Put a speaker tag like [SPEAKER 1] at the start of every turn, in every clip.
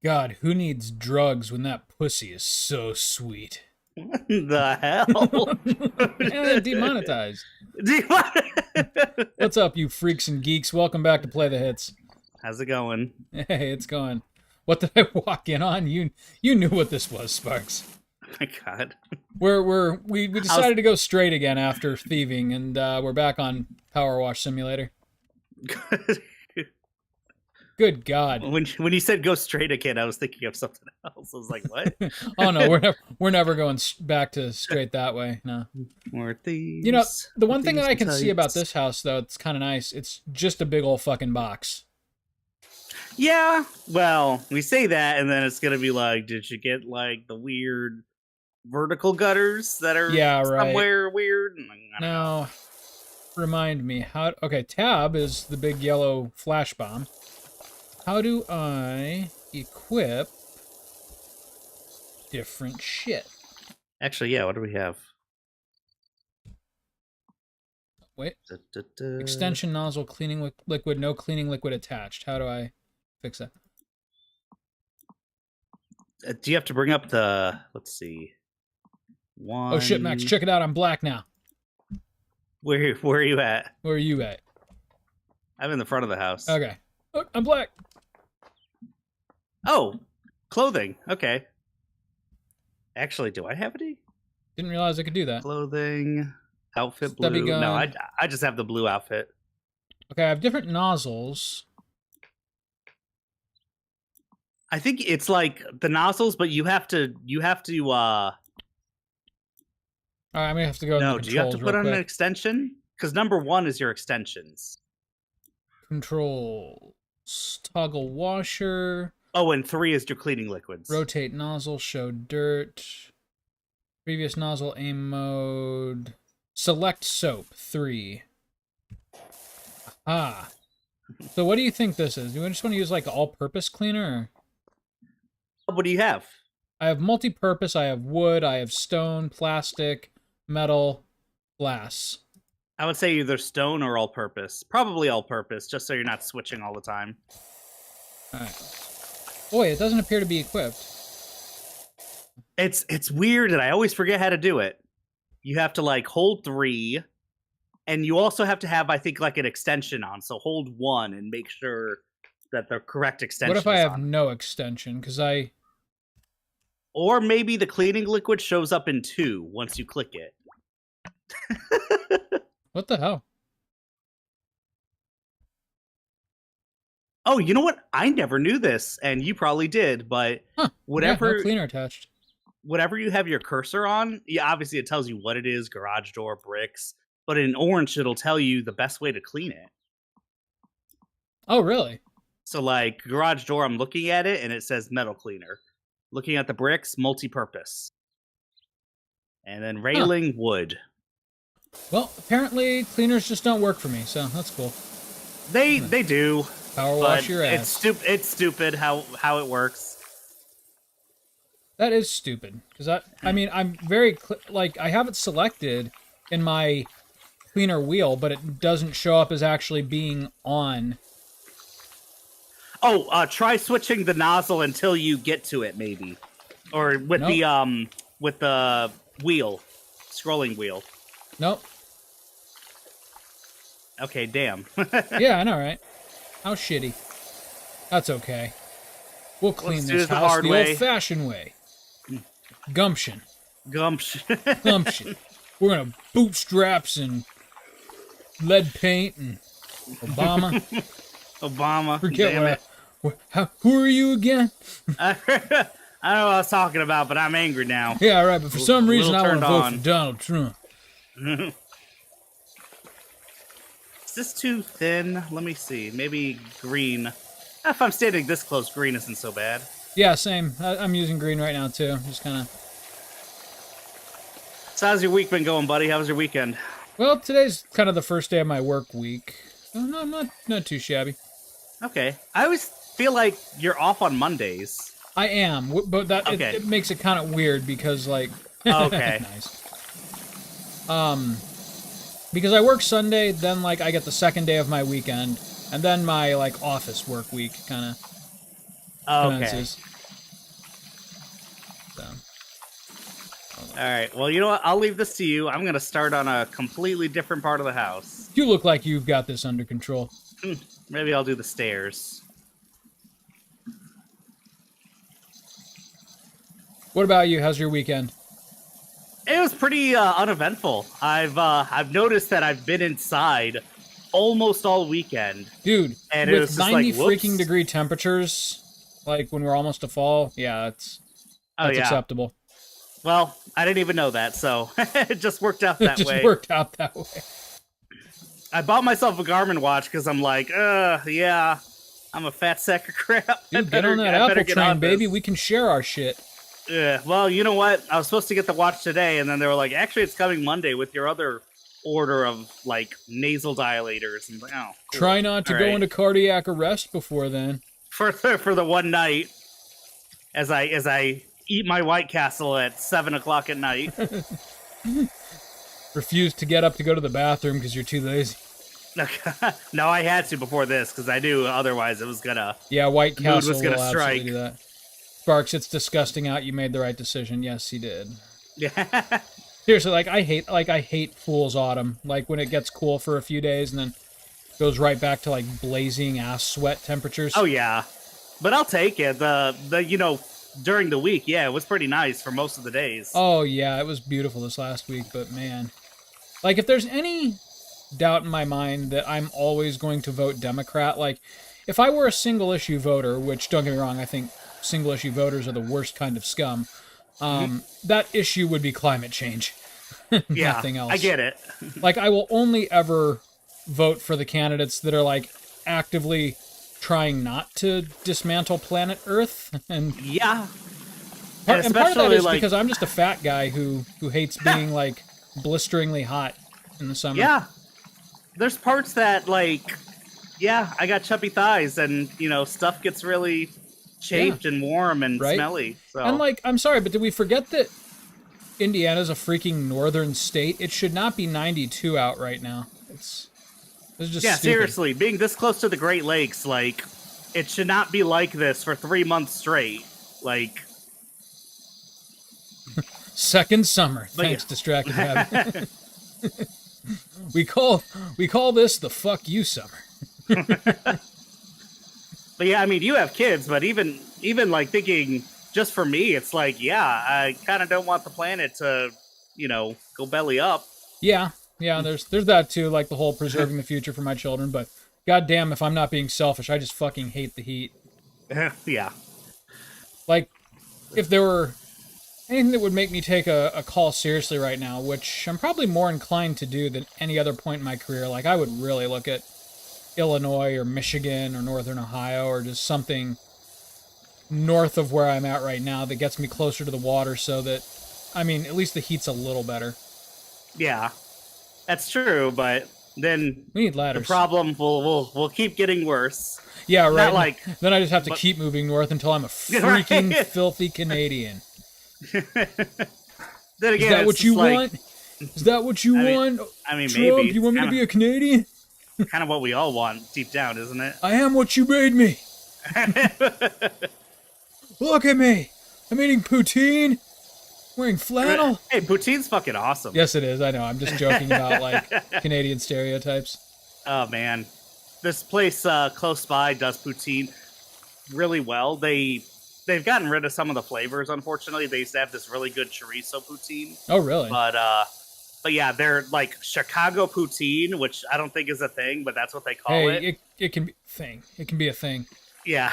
[SPEAKER 1] God, who needs drugs when that pussy is so sweet?
[SPEAKER 2] The hell?
[SPEAKER 1] And demonetized. What's up, you freaks and geeks? Welcome back to Play the Hits.
[SPEAKER 2] How's it going?
[SPEAKER 1] Hey, it's going. What did I walk in on? You knew what this was, Sparks.
[SPEAKER 2] Oh my God.
[SPEAKER 1] We decided to go straight again after thieving, and we're back on PowerWash Simulator. Good God.
[SPEAKER 2] When you said go straight again, I was thinking of something else. I was like, what?
[SPEAKER 1] Oh no, we're never going back to straight that way. No.
[SPEAKER 2] More thieves.
[SPEAKER 1] You know, the one thing that I can see about this house, though, it's kind of nice. It's just a big old fucking box.
[SPEAKER 2] Yeah. Well, we say that, and then it's gonna be like, did you get like the weird vertical gutters that are somewhere weird?
[SPEAKER 1] Now, remind me how. Okay, tab is the big yellow flash bomb. How do I equip different shit?
[SPEAKER 2] Actually, yeah, what do we have?
[SPEAKER 1] Wait. Extension nozzle, cleaning liquid, no cleaning liquid attached. How do I fix that?
[SPEAKER 2] Do you have to bring up the, let's see.
[SPEAKER 1] Oh shit, Max, check it out. I'm black now.
[SPEAKER 2] Where are you at?
[SPEAKER 1] Where are you at?
[SPEAKER 2] I'm in the front of the house.
[SPEAKER 1] Okay. Look, I'm black.
[SPEAKER 2] Oh, clothing. Okay. Actually, do I have any?
[SPEAKER 1] Didn't realize I could do that.
[SPEAKER 2] Clothing, outfit
[SPEAKER 1] Stubby
[SPEAKER 2] blue.
[SPEAKER 1] gun.
[SPEAKER 2] No, I just have the blue outfit.
[SPEAKER 1] Okay, I have different nozzles.
[SPEAKER 2] I think it's like the nozzles, but you have to.
[SPEAKER 1] All right, I'm gonna have to go.
[SPEAKER 2] No, do you have to put on an extension? Because number 1 is your extensions.
[SPEAKER 1] Controls. Toggle washer.
[SPEAKER 2] Oh, and 3 is your cleaning liquids.
[SPEAKER 1] Rotate nozzle. Show dirt. Previous nozzle aim mode. Select soap. 3. Ah. So what do you think this is? Do I just want to use like all-purpose cleaner? Or?
[SPEAKER 2] What do you have?
[SPEAKER 1] I have multi-purpose. I have wood. I have stone, plastic, metal, glass.
[SPEAKER 2] I would say either stone or all-purpose. Probably all-purpose, just so you're not switching all the time.
[SPEAKER 1] All right. Boy, it doesn't appear to be equipped.
[SPEAKER 2] It's weird, and I always forget how to do it. You have to like hold 3, and you also have to have, I think, like an extension on. So hold 1 and make sure that the correct extension.
[SPEAKER 1] What if I have
[SPEAKER 2] on.
[SPEAKER 1] no extension? Because
[SPEAKER 2] Or maybe the cleaning liquid shows up in 2 once you click it.
[SPEAKER 1] What the hell?
[SPEAKER 2] Oh, you know what? I never knew this, and you probably did, but whatever.
[SPEAKER 1] Yeah, no cleaner attached.
[SPEAKER 2] Whatever you have your cursor on, yeah, obviously it tells you what it is, garage door, bricks, but in orange it'll tell you the best way to clean it.
[SPEAKER 1] Oh, really?
[SPEAKER 2] So like garage door, I'm looking at it and it says metal cleaner. Looking at the bricks, multi-purpose. And then railing, wood.
[SPEAKER 1] Well, apparently cleaners just don't work for me, so that's cool.
[SPEAKER 2] They do.
[SPEAKER 1] Power wash your ass.
[SPEAKER 2] It's stupid how it works.
[SPEAKER 1] That is stupid, because I mean, I'm very, like, I have it selected in my cleaner wheel, but it doesn't show up as actually being on.
[SPEAKER 2] Oh, try switching the nozzle until you get to it, maybe. Or with the wheel, scrolling wheel.
[SPEAKER 1] Nope.
[SPEAKER 2] Okay, damn.
[SPEAKER 1] Yeah, I know, right? How shitty. That's okay. We'll clean this
[SPEAKER 2] the
[SPEAKER 1] house
[SPEAKER 2] hard
[SPEAKER 1] the
[SPEAKER 2] way.
[SPEAKER 1] old-fashioned way. Gumption.
[SPEAKER 2] Gumption.
[SPEAKER 1] Gumption. We're gonna bootstraps and lead paint and Obama.
[SPEAKER 2] Obama.
[SPEAKER 1] Forget who are you again?
[SPEAKER 2] I don't know what I was talking about, but I'm angry now.
[SPEAKER 1] Yeah, right, but for some reason I want to vote
[SPEAKER 2] on.
[SPEAKER 1] for Donald Trump.
[SPEAKER 2] Is this too thin? Let me see. Maybe green. If I'm standing this close, green isn't so bad.
[SPEAKER 1] Yeah, same. I'm using green right now, too. Just kind of...
[SPEAKER 2] So how's your week been going, buddy? How was your weekend?
[SPEAKER 1] Well, today's kind of the first day of my work week. No, not too shabby.
[SPEAKER 2] Okay. I always feel like you're off on Mondays.
[SPEAKER 1] I am, but that
[SPEAKER 2] okay.
[SPEAKER 1] it makes it kind of weird because, like...
[SPEAKER 2] Okay.
[SPEAKER 1] Nice. Because I work Sunday, then, like, I get the second day of my weekend, and then my, like, office work week kind of commences.
[SPEAKER 2] All right. Well, you know what? I'll leave this to you. I'm gonna start on a completely different part of the house.
[SPEAKER 1] You look like you've got this under control.
[SPEAKER 2] Maybe I'll do the stairs.
[SPEAKER 1] What about you? How's your weekend?
[SPEAKER 2] It was pretty uneventful. I've noticed that I've been inside almost all weekend.
[SPEAKER 1] Dude,
[SPEAKER 2] And it was
[SPEAKER 1] with
[SPEAKER 2] just
[SPEAKER 1] 90
[SPEAKER 2] like, whoops.
[SPEAKER 1] freaking degree temperatures, like when we're almost to fall, yeah, that's acceptable.
[SPEAKER 2] Well, I didn't even know that, so it just worked out
[SPEAKER 1] It
[SPEAKER 2] that
[SPEAKER 1] just
[SPEAKER 2] way.
[SPEAKER 1] worked out that way.
[SPEAKER 2] I bought myself a Garmin watch because I'm like, yeah, I'm a fat sack of crap.
[SPEAKER 1] Dude, get on that Apple train, baby. We can share our shit.
[SPEAKER 2] Yeah, well, you know what? I was supposed to get the watch today, and then they were like, actually, it's coming Monday with your other order of, like, nasal dilators. And I'm like, oh, cool.
[SPEAKER 1] Try not to
[SPEAKER 2] All
[SPEAKER 1] go
[SPEAKER 2] right.
[SPEAKER 1] into cardiac arrest before then.
[SPEAKER 2] For the one night, as I eat my White Castle at 7 o'clock at night.
[SPEAKER 1] Refuse to get up to go to the bathroom because you're too lazy.
[SPEAKER 2] No, I had to before this because I knew otherwise it was gonna.
[SPEAKER 1] Yeah, White
[SPEAKER 2] The mood
[SPEAKER 1] Castle
[SPEAKER 2] was
[SPEAKER 1] will
[SPEAKER 2] gonna
[SPEAKER 1] absolutely
[SPEAKER 2] strike.
[SPEAKER 1] do that. Sparks, it's disgusting out. You made the right decision. Yes, he did.
[SPEAKER 2] Yeah.
[SPEAKER 1] Seriously, I hate Fool's Autumn. Like when it gets cool for a few days and then goes right back to like blazing ass sweat temperatures.
[SPEAKER 2] Oh yeah, but I'll take it. The during the week, yeah, it was pretty nice for most of the days.
[SPEAKER 1] Oh yeah, it was beautiful this last week, but man, like if there's any doubt in my mind that I'm always going to vote Democrat, like if I were a single issue voter, which don't get me wrong, I think single issue voters are the worst kind of scum. That issue would be climate change.
[SPEAKER 2] Yeah,
[SPEAKER 1] Nothing else.
[SPEAKER 2] I get it.
[SPEAKER 1] Like I will only ever vote for the candidates that are like actively trying not to dismantle planet Earth, and
[SPEAKER 2] Yeah,
[SPEAKER 1] part of that
[SPEAKER 2] especially,
[SPEAKER 1] is
[SPEAKER 2] like-
[SPEAKER 1] because I'm just a fat guy who hates being like blisteringly hot in the summer.
[SPEAKER 2] yeah. There's parts that like, yeah, I got chubby thighs, and stuff gets really chafed and warm and
[SPEAKER 1] Right?
[SPEAKER 2] smelly. So
[SPEAKER 1] And like, I'm sorry, but did we forget that Indiana's a freaking northern state? It should not be 92 out right now. It's just
[SPEAKER 2] yeah,
[SPEAKER 1] stupid.
[SPEAKER 2] seriously, being this close to the Great Lakes, like, it should not be like this for 3 months straight. Like,
[SPEAKER 1] Second summer.
[SPEAKER 2] But
[SPEAKER 1] Thanks,
[SPEAKER 2] yeah.
[SPEAKER 1] Distracted Rabbit. we call this the fuck you summer.
[SPEAKER 2] but yeah, I mean, you have kids, but even like thinking just for me, it's like, yeah, I kind of don't want the planet to, go belly up.
[SPEAKER 1] Yeah, there's that too, like the whole preserving the future for my children, but goddamn, if I'm not being selfish, I just fucking hate the heat.
[SPEAKER 2] Yeah.
[SPEAKER 1] Like, if there were anything that would make me take a call seriously right now, which I'm probably more inclined to do than any other point in my career, like I would really look at Illinois or Michigan or Northern Ohio or just something north of where I'm at right now that gets me closer to the water so that, I mean, at least the heat's a little better.
[SPEAKER 2] Yeah. That's true, but then
[SPEAKER 1] We need
[SPEAKER 2] the
[SPEAKER 1] ladders.
[SPEAKER 2] problem will keep getting worse.
[SPEAKER 1] Yeah, right.
[SPEAKER 2] Not like-
[SPEAKER 1] then I just have to
[SPEAKER 2] but-
[SPEAKER 1] keep moving north until I'm a
[SPEAKER 2] Right.
[SPEAKER 1] freaking filthy Canadian.
[SPEAKER 2] Then
[SPEAKER 1] Is
[SPEAKER 2] again,
[SPEAKER 1] that
[SPEAKER 2] it's
[SPEAKER 1] what
[SPEAKER 2] just
[SPEAKER 1] you
[SPEAKER 2] like,
[SPEAKER 1] want? Is that what you
[SPEAKER 2] I mean,
[SPEAKER 1] want?
[SPEAKER 2] I mean,
[SPEAKER 1] Trump,
[SPEAKER 2] maybe.
[SPEAKER 1] you want me to be a Canadian?
[SPEAKER 2] kind of what we all want deep down, isn't it?
[SPEAKER 1] I am what you made me. Look at me. I'm eating poutine, wearing flannel.
[SPEAKER 2] Hey, poutine's fucking awesome.
[SPEAKER 1] Yes, it is. I know. I'm just joking about like Canadian stereotypes.
[SPEAKER 2] Oh man, this place close by does poutine really well. They've gotten rid of some of the flavors. Unfortunately, they used to have this really good chorizo poutine,
[SPEAKER 1] Oh, really?
[SPEAKER 2] but yeah, they're like Chicago poutine, which I don't think is a thing, but that's what they call it.
[SPEAKER 1] Hey, it can be a thing. It can be a thing.
[SPEAKER 2] Yeah,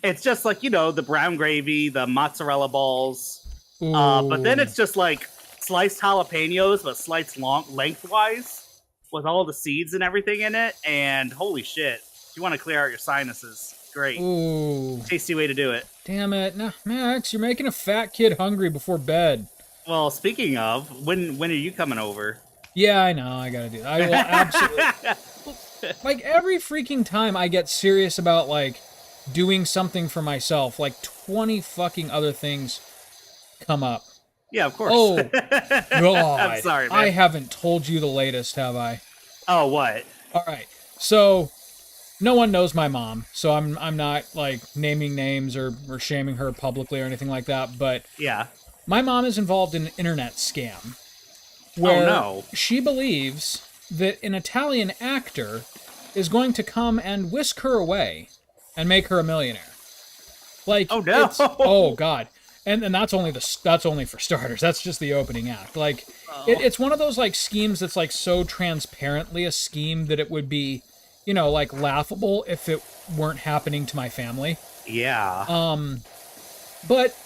[SPEAKER 2] it's just like the brown gravy, the mozzarella balls,
[SPEAKER 1] Ooh.
[SPEAKER 2] but then it's just like sliced jalapenos, but sliced lengthwise with all the seeds and everything in it. And holy shit, if you want to clear out your sinuses, great.
[SPEAKER 1] Ooh.
[SPEAKER 2] Tasty way to do it.
[SPEAKER 1] Damn it. No, Max, you're making a fat kid hungry before bed.
[SPEAKER 2] Well, speaking of, when are you coming over?
[SPEAKER 1] Yeah, I know. I gotta do that. I will absolutely. Like, every freaking time I get serious about, like, doing something for myself, like, 20 fucking other things come up.
[SPEAKER 2] Yeah, of course.
[SPEAKER 1] Oh, God.
[SPEAKER 2] I'm sorry, man.
[SPEAKER 1] I haven't told you the latest, have I?
[SPEAKER 2] Oh, what?
[SPEAKER 1] All right. So, no one knows my mom, so I'm not, like, naming names or shaming her publicly or anything like that, but
[SPEAKER 2] Yeah.
[SPEAKER 1] my mom is involved in an internet scam where
[SPEAKER 2] no.
[SPEAKER 1] she believes that an Italian actor is going to come and whisk her away and make her a millionaire. Like,
[SPEAKER 2] oh no!
[SPEAKER 1] Oh god, and that's only for starters. That's just the opening act. Like, it's one of those like schemes that's like so transparently a scheme that it would be, like laughable if it weren't happening to my family.
[SPEAKER 2] Yeah.
[SPEAKER 1] But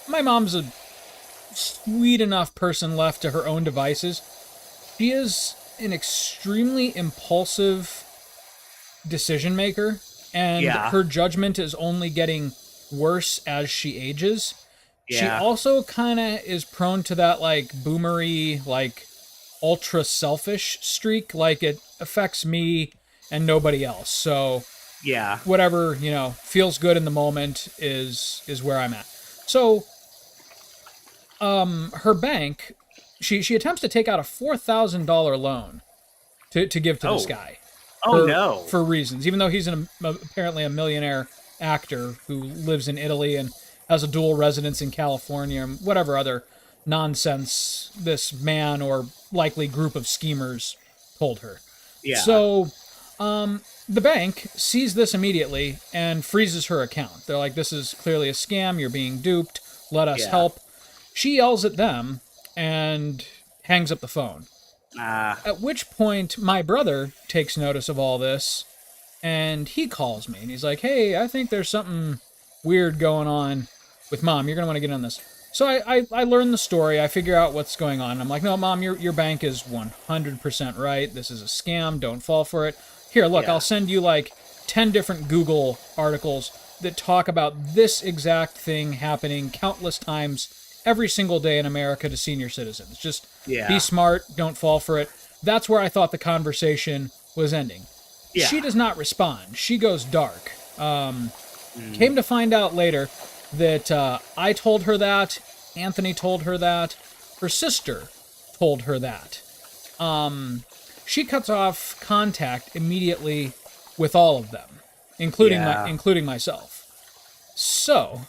[SPEAKER 1] my mom's a sweet enough person left to her own devices. She is an extremely impulsive decision maker. And her judgment is only getting worse as she ages. Yeah. She also kind of is prone to that, like, boomery, like, ultra selfish streak. Like, it affects me and nobody else. So, whatever, feels good in the moment is where I'm at. So, her bank, she attempts to take out a $4,000 loan to give to this guy. For reasons. Even though he's apparently a millionaire actor who lives in Italy and has a dual residence in California and whatever other nonsense this man or likely group of schemers told her. Yeah. So, the bank sees this immediately and freezes her account. They're like, this is clearly a scam. You're being duped. Let us help. She yells at them and hangs up the phone. At which point, my brother takes notice of all this, and he calls me, and he's like, hey, I think there's something weird going on with Mom. You're going to want to get on this. So I learn the story. I figure out what's going on. I'm like, no, Mom, your bank is 100% right. This is a scam. Don't fall for it. Here, look, I'll send you like 10 different Google articles that talk about this exact thing happening countless times every single day in America to senior citizens. Just be smart, don't fall for it. That's where I thought the conversation was ending. Yeah. She does not respond. She goes dark. Came to find out later that I told her that, Anthony told her that, her sister told her that. She cuts off contact immediately with all of them, including myself. So...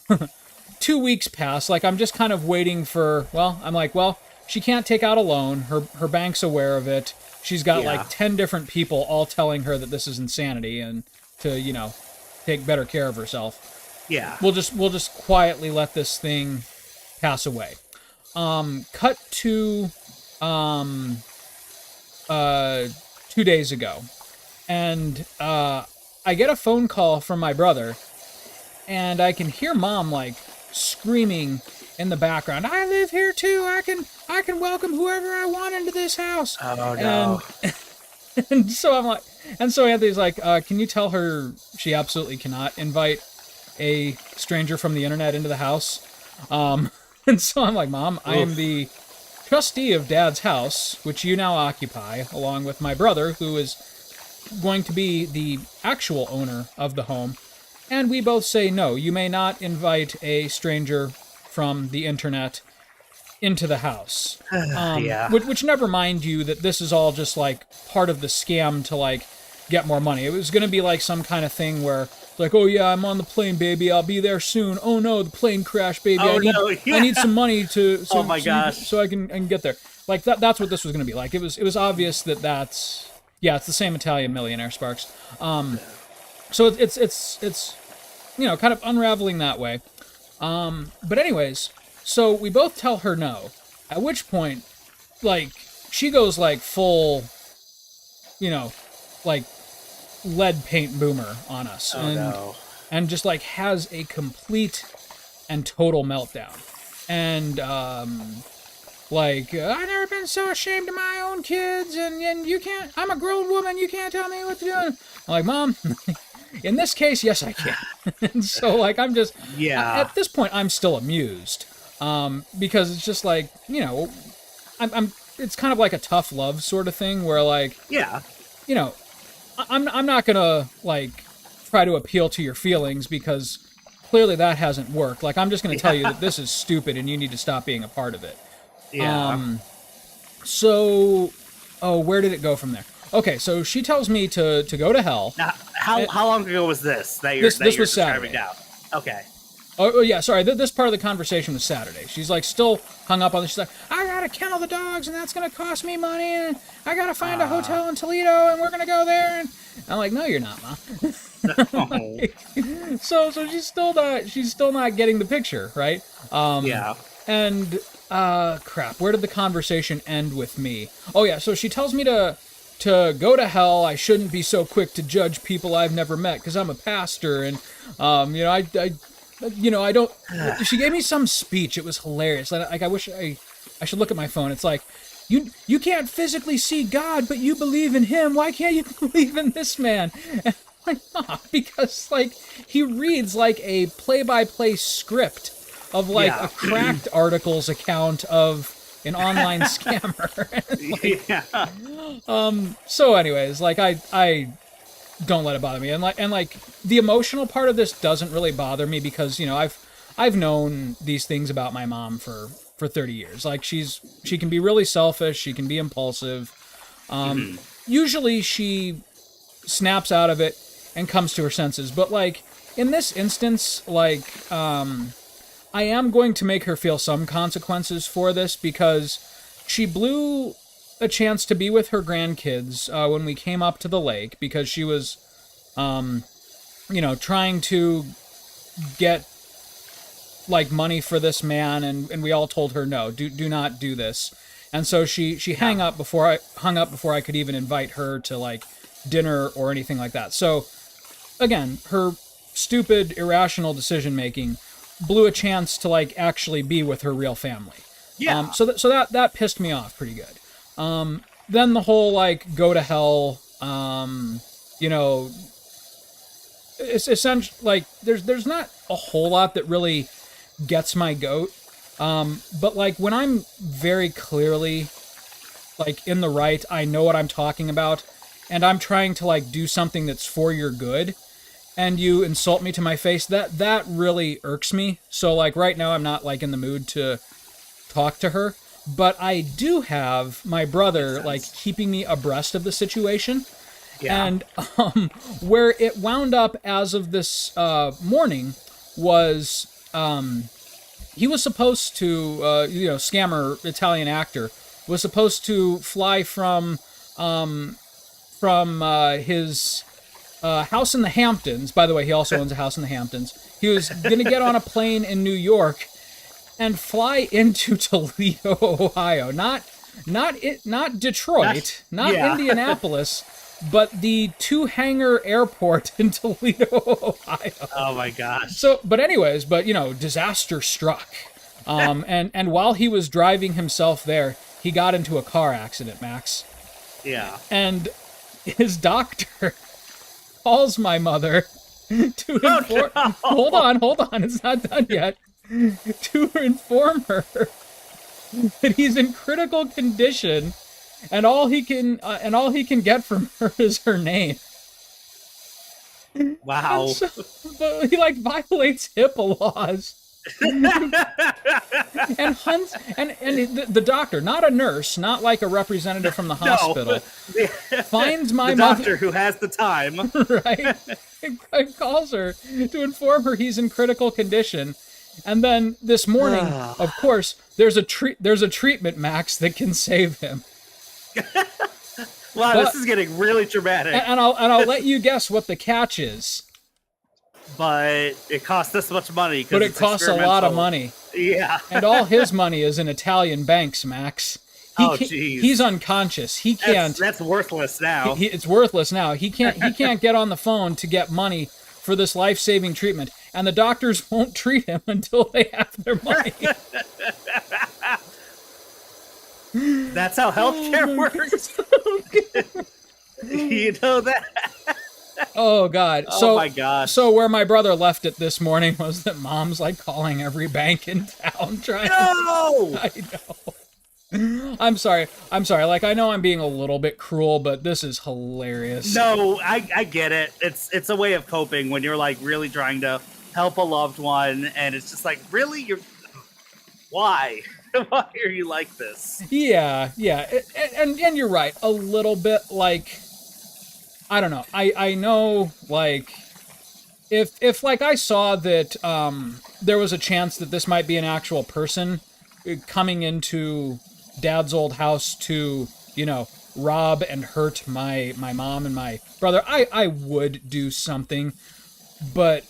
[SPEAKER 1] 2 weeks pass, like I'm just kind of waiting for, she can't take out a loan, her bank's aware of it, she's got like 10 different people all telling her that this is insanity and to, take better care of herself. Yeah. We'll just quietly let this thing pass away. Cut to 2 days ago, and I get a phone call from my brother, and I can hear Mom like screaming in the background, I live here too, I can welcome whoever I want into this house. Oh no. And so I'm like, Anthony's like, can you tell her she absolutely cannot invite a stranger from the internet into the house? And so I'm like, Mom, I am the trustee of Dad's house, which you now occupy, along with my brother, who is going to be the actual owner of the home. And we both say, no, you may not invite a stranger from the internet into the house. Which never mind you that this is all just like part of the scam to like get more money. It was going to be like some kind of thing where like, oh yeah, I'm on the plane, baby. I'll be there soon. Oh no, the plane crashed, baby. I need some money so I can get there. Like that's what this was going to be like. It was obvious that's it's the same Italian millionaire, Sparks. So it's kind of unraveling that way. But anyways, so we both tell her no, at which point, like, she goes like full, like lead paint boomer on us. And just like has a complete and total meltdown. And, like, I've never been so ashamed of my own kids, and you can't, I'm a grown woman, you can't tell me what to do. I'm like, Mom, in this case, yes, I can. And so, like, I'm just, at this point, I'm still amused, because it's just like, it's kind of like a tough love sort of thing, where, like, I'm not gonna, like, try to appeal to your feelings, because clearly that hasn't worked. Like, I'm just gonna tell you that this is stupid, and you need to stop being a part of it. So, where did it go from there? Okay, so she tells me to go to hell.
[SPEAKER 2] Now, how long ago was this? That
[SPEAKER 1] you're was Saturday.
[SPEAKER 2] Down? Okay.
[SPEAKER 1] Oh, yeah, sorry. This part of the conversation was Saturday. She's like still hung up on this. She's like, I gotta kennel the dogs, and that's gonna cost me money, and I gotta find a hotel in Toledo, and we're gonna go there. And I'm like, no, you're not, Ma.
[SPEAKER 2] Oh.
[SPEAKER 1] So she's still not getting the picture, right?
[SPEAKER 2] Yeah.
[SPEAKER 1] And crap, where did the conversation end with me? Oh yeah, so she tells me to go to hell. I shouldn't be so quick to judge people I've never met because I'm a pastor, and I don't. She gave me some speech. It was hilarious. Like I wish I should look at my phone. It's like, you can't physically see God, but you believe in Him. Why can't you believe in this man? And I'm like, because like he reads like a play-by-play script of like a cracked articles account of an online scammer. So anyways, like I don't let it bother me. And like the emotional part of this doesn't really bother me because, I've known these things about my mom for 30 years. Like she can be really selfish, she can be impulsive. Usually she snaps out of it and comes to her senses. But like in this instance, like I am going to make her feel some consequences for this because she blew a chance to be with her grandkids when we came up to the lake because she was, trying to get like money for this man, and we all told her no, do not do this. And so she hung up before I could even invite her to like dinner or anything like that. So again, her stupid, irrational decision making blew a chance to like actually be with her real family.
[SPEAKER 2] Yeah.
[SPEAKER 1] So that pissed me off pretty good. Then the whole like go to hell, it's essentially like there's not a whole lot that really gets my goat. But like when I'm very clearly like in the right, I know what I'm talking about, and I'm trying to like do something that's for your good, and you insult me to my face, that really irks me. So like right now I'm not like in the mood to talk to her. But I do have my brother like keeping me abreast of the situation. Yeah. And where it wound up as of this morning was he was supposed to, scammer Italian actor, was supposed to fly from his house in the Hamptons. By the way, he also owns a house in the Hamptons. He was going to get on a plane in New York and fly into Toledo, Ohio. Not Detroit, not Indianapolis, but the two-hangar airport in Toledo, Ohio.
[SPEAKER 2] Oh my gosh.
[SPEAKER 1] So, but disaster struck. And while he was driving himself there, he got into a car accident, Max.
[SPEAKER 2] Yeah.
[SPEAKER 1] And his doctor calls my mother to inform...
[SPEAKER 2] No.
[SPEAKER 1] Hold on, it's not done yet. To inform her that he's in critical condition, and all he can get from her is her name.
[SPEAKER 2] Wow.
[SPEAKER 1] But he like violates HIPAA laws. and hunts and the doctor, not a nurse, not like a representative from the hospital, finds my
[SPEAKER 2] the
[SPEAKER 1] mother,
[SPEAKER 2] doctor who has the time,
[SPEAKER 1] right? And calls her to inform her he's in critical condition. And then this morning, of course, there's a treatment, Max, that can save him.
[SPEAKER 2] Wow, this is getting really dramatic.
[SPEAKER 1] And I'll let you guess what the catch is.
[SPEAKER 2] But it costs this much money.
[SPEAKER 1] But it costs a lot of money.
[SPEAKER 2] Yeah.
[SPEAKER 1] And all his money is in Italian banks, Max.
[SPEAKER 2] Jeez.
[SPEAKER 1] He's unconscious. He can't.
[SPEAKER 2] That's worthless now.
[SPEAKER 1] It's worthless now. He can't get on the phone to get money for this life-saving treatment, and the doctors won't treat him until they have their money.
[SPEAKER 2] That's how healthcare works. You know that?
[SPEAKER 1] Oh, God.
[SPEAKER 2] Oh, my gosh.
[SPEAKER 1] So where my brother left it this morning was that Mom's, like, calling every bank in town trying...
[SPEAKER 2] No!
[SPEAKER 1] I know. I'm sorry. Like, I know I'm being a little bit cruel, but this is hilarious.
[SPEAKER 2] No, I get it. It's a way of coping when you're, like, really trying to help a loved one, and it's just like, really? Why? Why are you like this?
[SPEAKER 1] Yeah. And you're right. A little bit, like... I don't know. I know, like, if like I saw that there was a chance that this might be an actual person coming into Dad's old house to, rob and hurt my mom and my brother, I would do something. But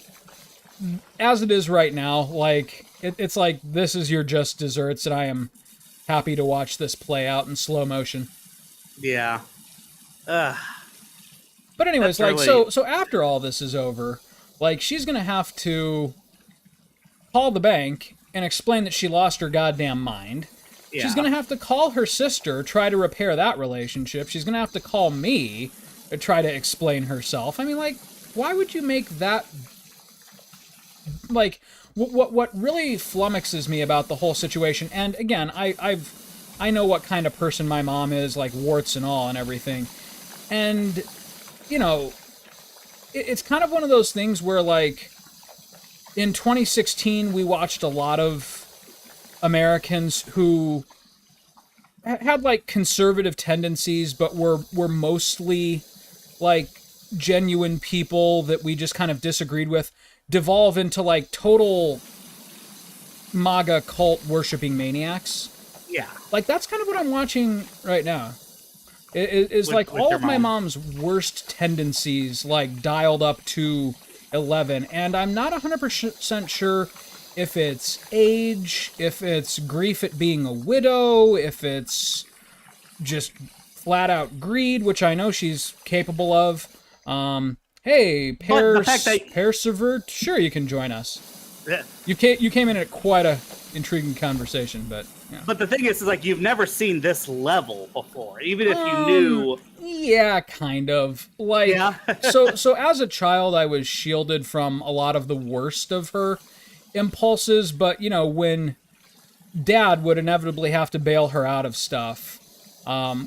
[SPEAKER 1] as it is right now, like it's like this is your just desserts, and I am happy to watch this play out in slow motion.
[SPEAKER 2] Yeah. Ugh.
[SPEAKER 1] But anyways,
[SPEAKER 2] That's
[SPEAKER 1] like
[SPEAKER 2] really-
[SPEAKER 1] so after all this is over, like she's gonna have to call the bank and explain that she lost her goddamn mind.
[SPEAKER 2] Yeah.
[SPEAKER 1] She's gonna have to call her sister, try to repair that relationship. She's gonna have to call me to try to explain herself. I mean, like, why would you make that? Like, what really flummoxes me about the whole situation, and again, I know what kind of person my mom is, like warts and all and everything, and it's kind of one of those things where, like, in 2016, we watched a lot of Americans who had like conservative tendencies, but were mostly like genuine people that we just kind of disagreed with, devolve into like total MAGA cult worshipping maniacs.
[SPEAKER 2] Yeah.
[SPEAKER 1] Like that's kind of what I'm watching right now. Is like
[SPEAKER 2] with
[SPEAKER 1] all
[SPEAKER 2] your
[SPEAKER 1] of my
[SPEAKER 2] mom.
[SPEAKER 1] mom's worst tendencies like dialed up to 11, and I'm not 100% sure if it's age, if it's grief at being a widow, if it's just flat out greed, which I know she's capable of. Hey,
[SPEAKER 2] But the fact that-
[SPEAKER 1] Persevert, sure, you can join us.
[SPEAKER 2] Yeah.
[SPEAKER 1] You came in at quite a intriguing conversation, but yeah.
[SPEAKER 2] But the thing is like you've never seen this level before, even if you knew.
[SPEAKER 1] Yeah, kind of. Like,
[SPEAKER 2] Yeah.
[SPEAKER 1] so as a child, I was shielded from a lot of the worst of her impulses, but when Dad would inevitably have to bail her out of stuff,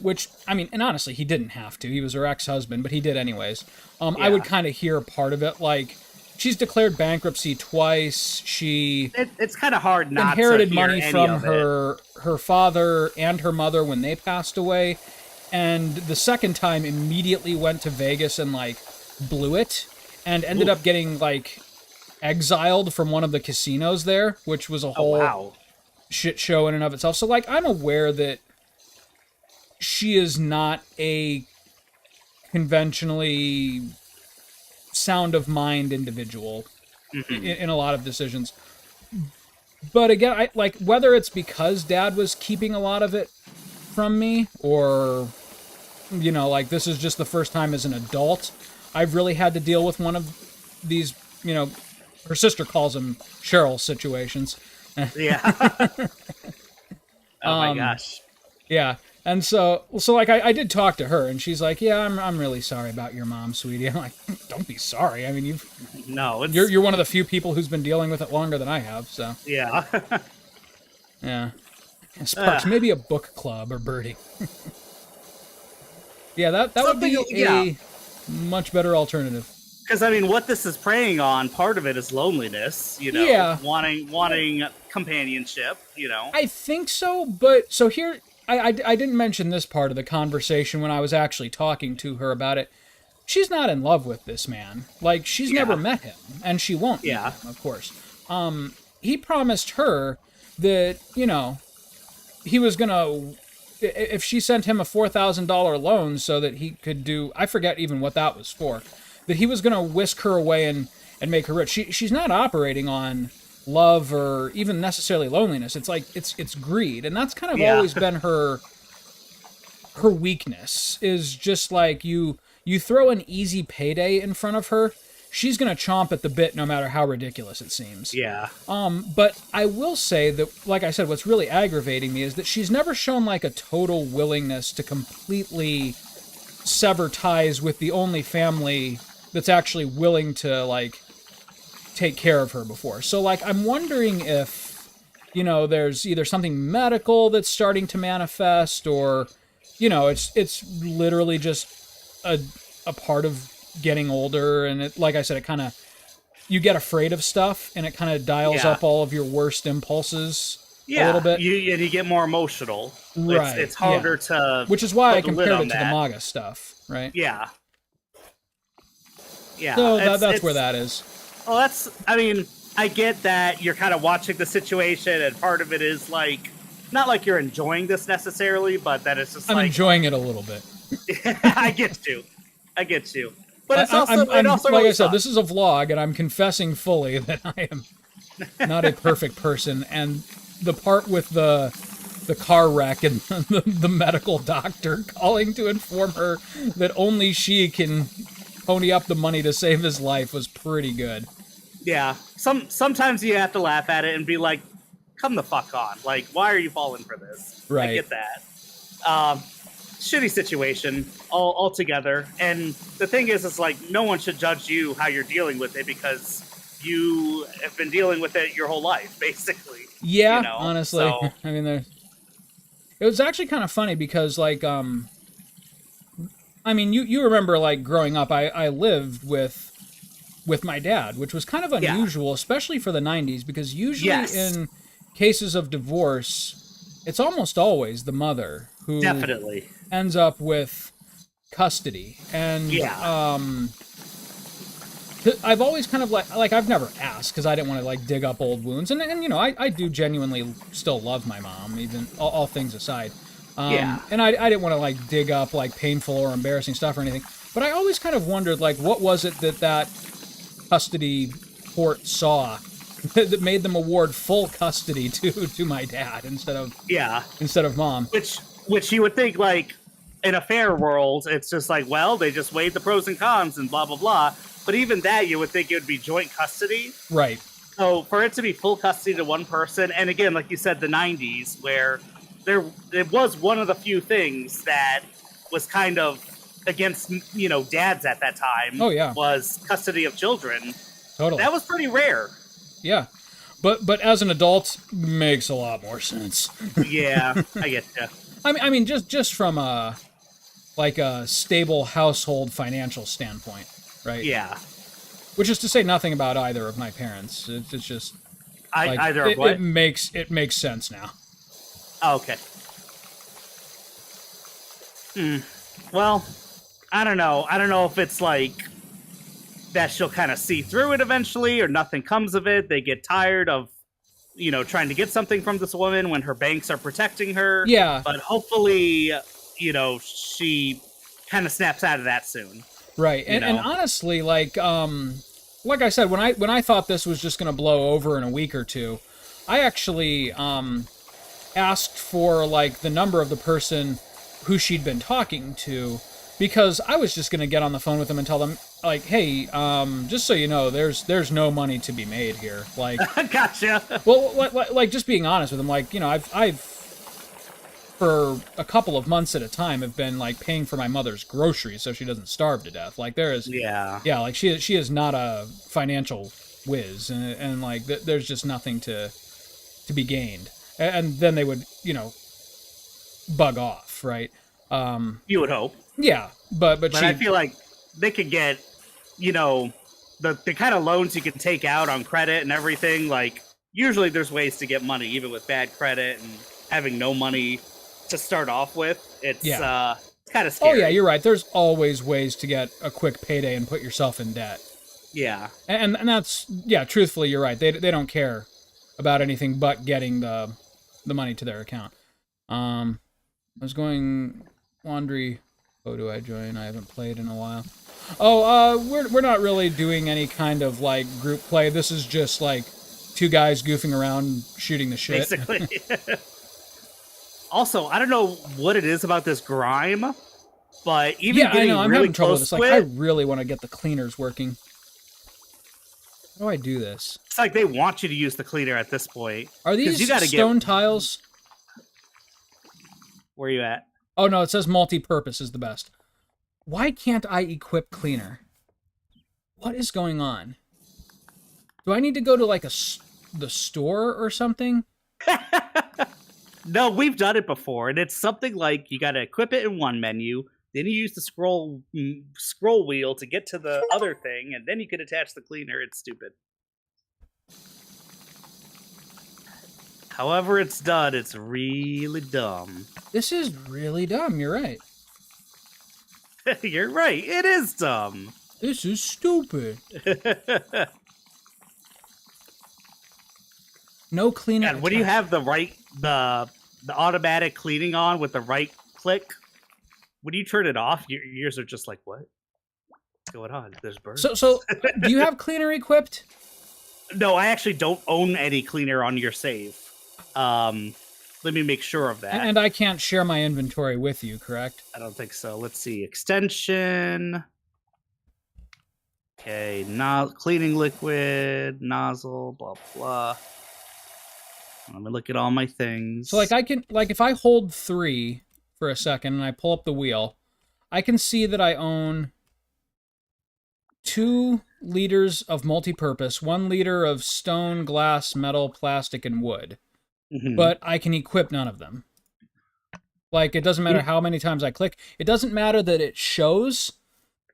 [SPEAKER 1] which, I mean, and honestly, he didn't have to. He was her ex-husband, but he did anyways. I would kind of hear part of it, like, she's declared bankruptcy twice. She
[SPEAKER 2] It's kind of hard not
[SPEAKER 1] inherited
[SPEAKER 2] to hear
[SPEAKER 1] money
[SPEAKER 2] any
[SPEAKER 1] from
[SPEAKER 2] of it.
[SPEAKER 1] her father and her mother when they passed away, and the second time immediately went to Vegas and like blew it, and ended up getting like exiled from one of the casinos there, which was a
[SPEAKER 2] Oh
[SPEAKER 1] whole
[SPEAKER 2] wow.
[SPEAKER 1] shit show in and of itself. So like I'm aware that she is not a conventionally sound of mind individual in a lot of decisions. But again, I like whether it's because Dad was keeping a lot of it from me, or like this is just the first time as an adult I've really had to deal with one of these, her sister calls them Cheryl situations.
[SPEAKER 2] Yeah. Oh my gosh.
[SPEAKER 1] Yeah. And so like I did talk to her, and she's like, "Yeah, I'm really sorry about your mom, sweetie." I'm like, "Don't be sorry. I mean,
[SPEAKER 2] No, it's
[SPEAKER 1] you're one of the few people who's been dealing with it longer than I have." So
[SPEAKER 2] yeah.
[SPEAKER 1] yeah, Sparks, maybe a book club or Birdie. Yeah, that would be
[SPEAKER 2] Something- yeah.
[SPEAKER 1] a much better alternative.
[SPEAKER 2] Because I mean, what this is preying on, part of it is loneliness.
[SPEAKER 1] Yeah.
[SPEAKER 2] wanting companionship.
[SPEAKER 1] I think so, but so here, I didn't mention this part of the conversation when I was actually talking to her about it. She's not in love with this man. Like, she's never met him, and she won't meet
[SPEAKER 2] Yeah.
[SPEAKER 1] him, of course. He promised her that, he was gonna, if she sent him a $4,000 loan so that he could do, I forget even what that was for, that he was gonna whisk her away and make her rich. She's not operating on love or even necessarily loneliness. It's like it's greed, and that's kind of always been her weakness, is just like you throw an easy payday in front of her, she's gonna chomp at the bit no matter how ridiculous it seems.
[SPEAKER 2] Yeah.
[SPEAKER 1] But I will say that, like I said, what's really aggravating me is that she's never shown like a total willingness to completely sever ties with the only family that's actually willing to like take care of her before. So like I'm wondering if there's either something medical that's starting to manifest, or it's literally just a part of getting older, and it, like I said, it kind of, you get afraid of stuff and it kind of dials up all of your worst impulses a little bit.
[SPEAKER 2] You get more emotional.
[SPEAKER 1] Right,
[SPEAKER 2] It's harder to.
[SPEAKER 1] Which is why I
[SPEAKER 2] put the lid
[SPEAKER 1] compared
[SPEAKER 2] on
[SPEAKER 1] it to the
[SPEAKER 2] that.
[SPEAKER 1] MAGA stuff, right?
[SPEAKER 2] Yeah. Yeah.
[SPEAKER 1] So
[SPEAKER 2] it's-
[SPEAKER 1] that's
[SPEAKER 2] it's-
[SPEAKER 1] where that is.
[SPEAKER 2] Well, I mean, I get that you're kind of watching the situation, and part of it is like, not like you're enjoying this necessarily, but that it's just
[SPEAKER 1] I'm
[SPEAKER 2] like,
[SPEAKER 1] enjoying it a little bit.
[SPEAKER 2] I get you. I get you. But it's also,
[SPEAKER 1] I'm
[SPEAKER 2] it also
[SPEAKER 1] like
[SPEAKER 2] really
[SPEAKER 1] I said,
[SPEAKER 2] sucks.
[SPEAKER 1] this is a vlog, and I'm confessing fully that I am not a perfect person. And the part with the car wreck and the medical doctor calling to inform her that only she can pony up the money to save his life was pretty good.
[SPEAKER 2] Yeah. Sometimes you have to laugh at it and be like, come the fuck on. Like, why are you falling for this? I
[SPEAKER 1] Right.
[SPEAKER 2] get that. Shitty situation altogether. And the thing is like, no one should judge you how you're dealing with it because you have been dealing with it your whole life, basically.
[SPEAKER 1] Yeah,
[SPEAKER 2] You know?
[SPEAKER 1] honestly.
[SPEAKER 2] So,
[SPEAKER 1] I mean, it was actually kind of funny because, like, I mean, you remember, like, growing up, I lived with my dad, which was kind of
[SPEAKER 2] yeah.
[SPEAKER 1] unusual, especially for the 90s, because usually
[SPEAKER 2] Yes.
[SPEAKER 1] in cases of divorce, it's almost always the mother who
[SPEAKER 2] Definitely.
[SPEAKER 1] ends up with custody. And
[SPEAKER 2] Yeah.
[SPEAKER 1] I've always kind of like I've never asked because I didn't want to like dig up old wounds, and you know I do genuinely still love my mom, even all things aside.
[SPEAKER 2] Yeah.
[SPEAKER 1] And I didn't want to like dig up like painful or embarrassing stuff or anything, but I always kind of wondered like what was it that custody court saw that made them award full custody to my dad instead of mom.
[SPEAKER 2] Which you would think, like, in a fair world, it's just like, well, they just weighed the pros and cons and blah blah blah. But even that, you would think it would be joint custody.
[SPEAKER 1] Right.
[SPEAKER 2] So for it to be full custody to one person, and again, like you said, the '90s, where it was one of the few things that was kind of against dads at that time.
[SPEAKER 1] Oh yeah.
[SPEAKER 2] Was custody of children.
[SPEAKER 1] Totally.
[SPEAKER 2] That was pretty rare.
[SPEAKER 1] Yeah. But as an adult, makes a lot more sense.
[SPEAKER 2] Yeah, I get you.
[SPEAKER 1] I mean, just from a stable household financial standpoint, right?
[SPEAKER 2] Yeah.
[SPEAKER 1] Which is to say nothing about either of my parents. It's just
[SPEAKER 2] Either of what?
[SPEAKER 1] It makes sense now.
[SPEAKER 2] Oh, okay. Well, I don't know. I don't know if it's like that she'll kind of see through it eventually or nothing comes of it. They get tired of, trying to get something from this woman when her banks are protecting her.
[SPEAKER 1] Yeah.
[SPEAKER 2] But hopefully, she kind of snaps out of that soon.
[SPEAKER 1] Right. And honestly, like I said, when I thought this was just going to blow over in a week or two, I actually asked for like the number of the person who she'd been talking to, because I was just going to get on the phone with them and tell them, like, hey, just so you know, there's no money to be made here. Like,
[SPEAKER 2] gotcha.
[SPEAKER 1] Well, like just being honest with them, like, I've for a couple of months at a time have been like paying for my mother's groceries so she doesn't starve to death. Like there is,
[SPEAKER 2] yeah,
[SPEAKER 1] like she is not a financial whiz, and like there's just nothing to be gained. And then they would, bug off, right?
[SPEAKER 2] You would hope.
[SPEAKER 1] Yeah, but
[SPEAKER 2] I feel like they could get, the kind of loans you can take out on credit and everything. Like usually there's ways to get money even with bad credit and having no money to start off with. It's kind of scary.
[SPEAKER 1] Oh yeah, you're right. There's always ways to get a quick payday and put yourself in debt.
[SPEAKER 2] Yeah,
[SPEAKER 1] and that's truthfully, you're right. They don't care about anything but getting the money to their account. I was going laundry. Oh, do I join? I haven't played in a while. Oh, we're not really doing any kind of like group play. This is just like two guys goofing around shooting the shit.
[SPEAKER 2] Basically. Also, I don't know what it is about this grime, but even
[SPEAKER 1] I know I'm
[SPEAKER 2] really
[SPEAKER 1] having trouble with this.
[SPEAKER 2] close
[SPEAKER 1] Like, I really want to get the cleaners working. How do I do this?
[SPEAKER 2] It's like they want you to use the cleaner at this point.
[SPEAKER 1] Are these stone tiles?
[SPEAKER 2] Where are you at?
[SPEAKER 1] Oh no, it says multi-purpose is the best. Why can't I equip cleaner? What is going on? Do I need to go to like the store or something?
[SPEAKER 2] No, we've done it before, and it's something like you got to equip it in one menu, then you use the scroll wheel to get to the other thing, and then you can attach the cleaner. It's stupid. However it's done, it's really dumb.
[SPEAKER 1] This is really dumb, you're right.
[SPEAKER 2] You're right, it is dumb.
[SPEAKER 1] This is stupid. No cleaner.
[SPEAKER 2] And when you have the automatic cleaning on with the right click, when you turn it off, your ears are just like, what? What's going on? There's birds.
[SPEAKER 1] So do you have cleaner equipped?
[SPEAKER 2] No, I actually don't own any cleaner on your save. Let me make sure of that.
[SPEAKER 1] And I can't share my inventory with you, correct?
[SPEAKER 2] I don't think so. Let's see. Extension. Okay, cleaning liquid, nozzle, blah, blah. Let me look at all my things.
[SPEAKER 1] So, like, if I hold 3 for a second and I pull up the wheel, I can see that I own 2 liters of multi-purpose, 1 liter of stone, glass, metal, plastic, and wood.
[SPEAKER 2] Mm-hmm.
[SPEAKER 1] But I can equip none of them. Like, it doesn't matter how many times I click. It doesn't matter that it shows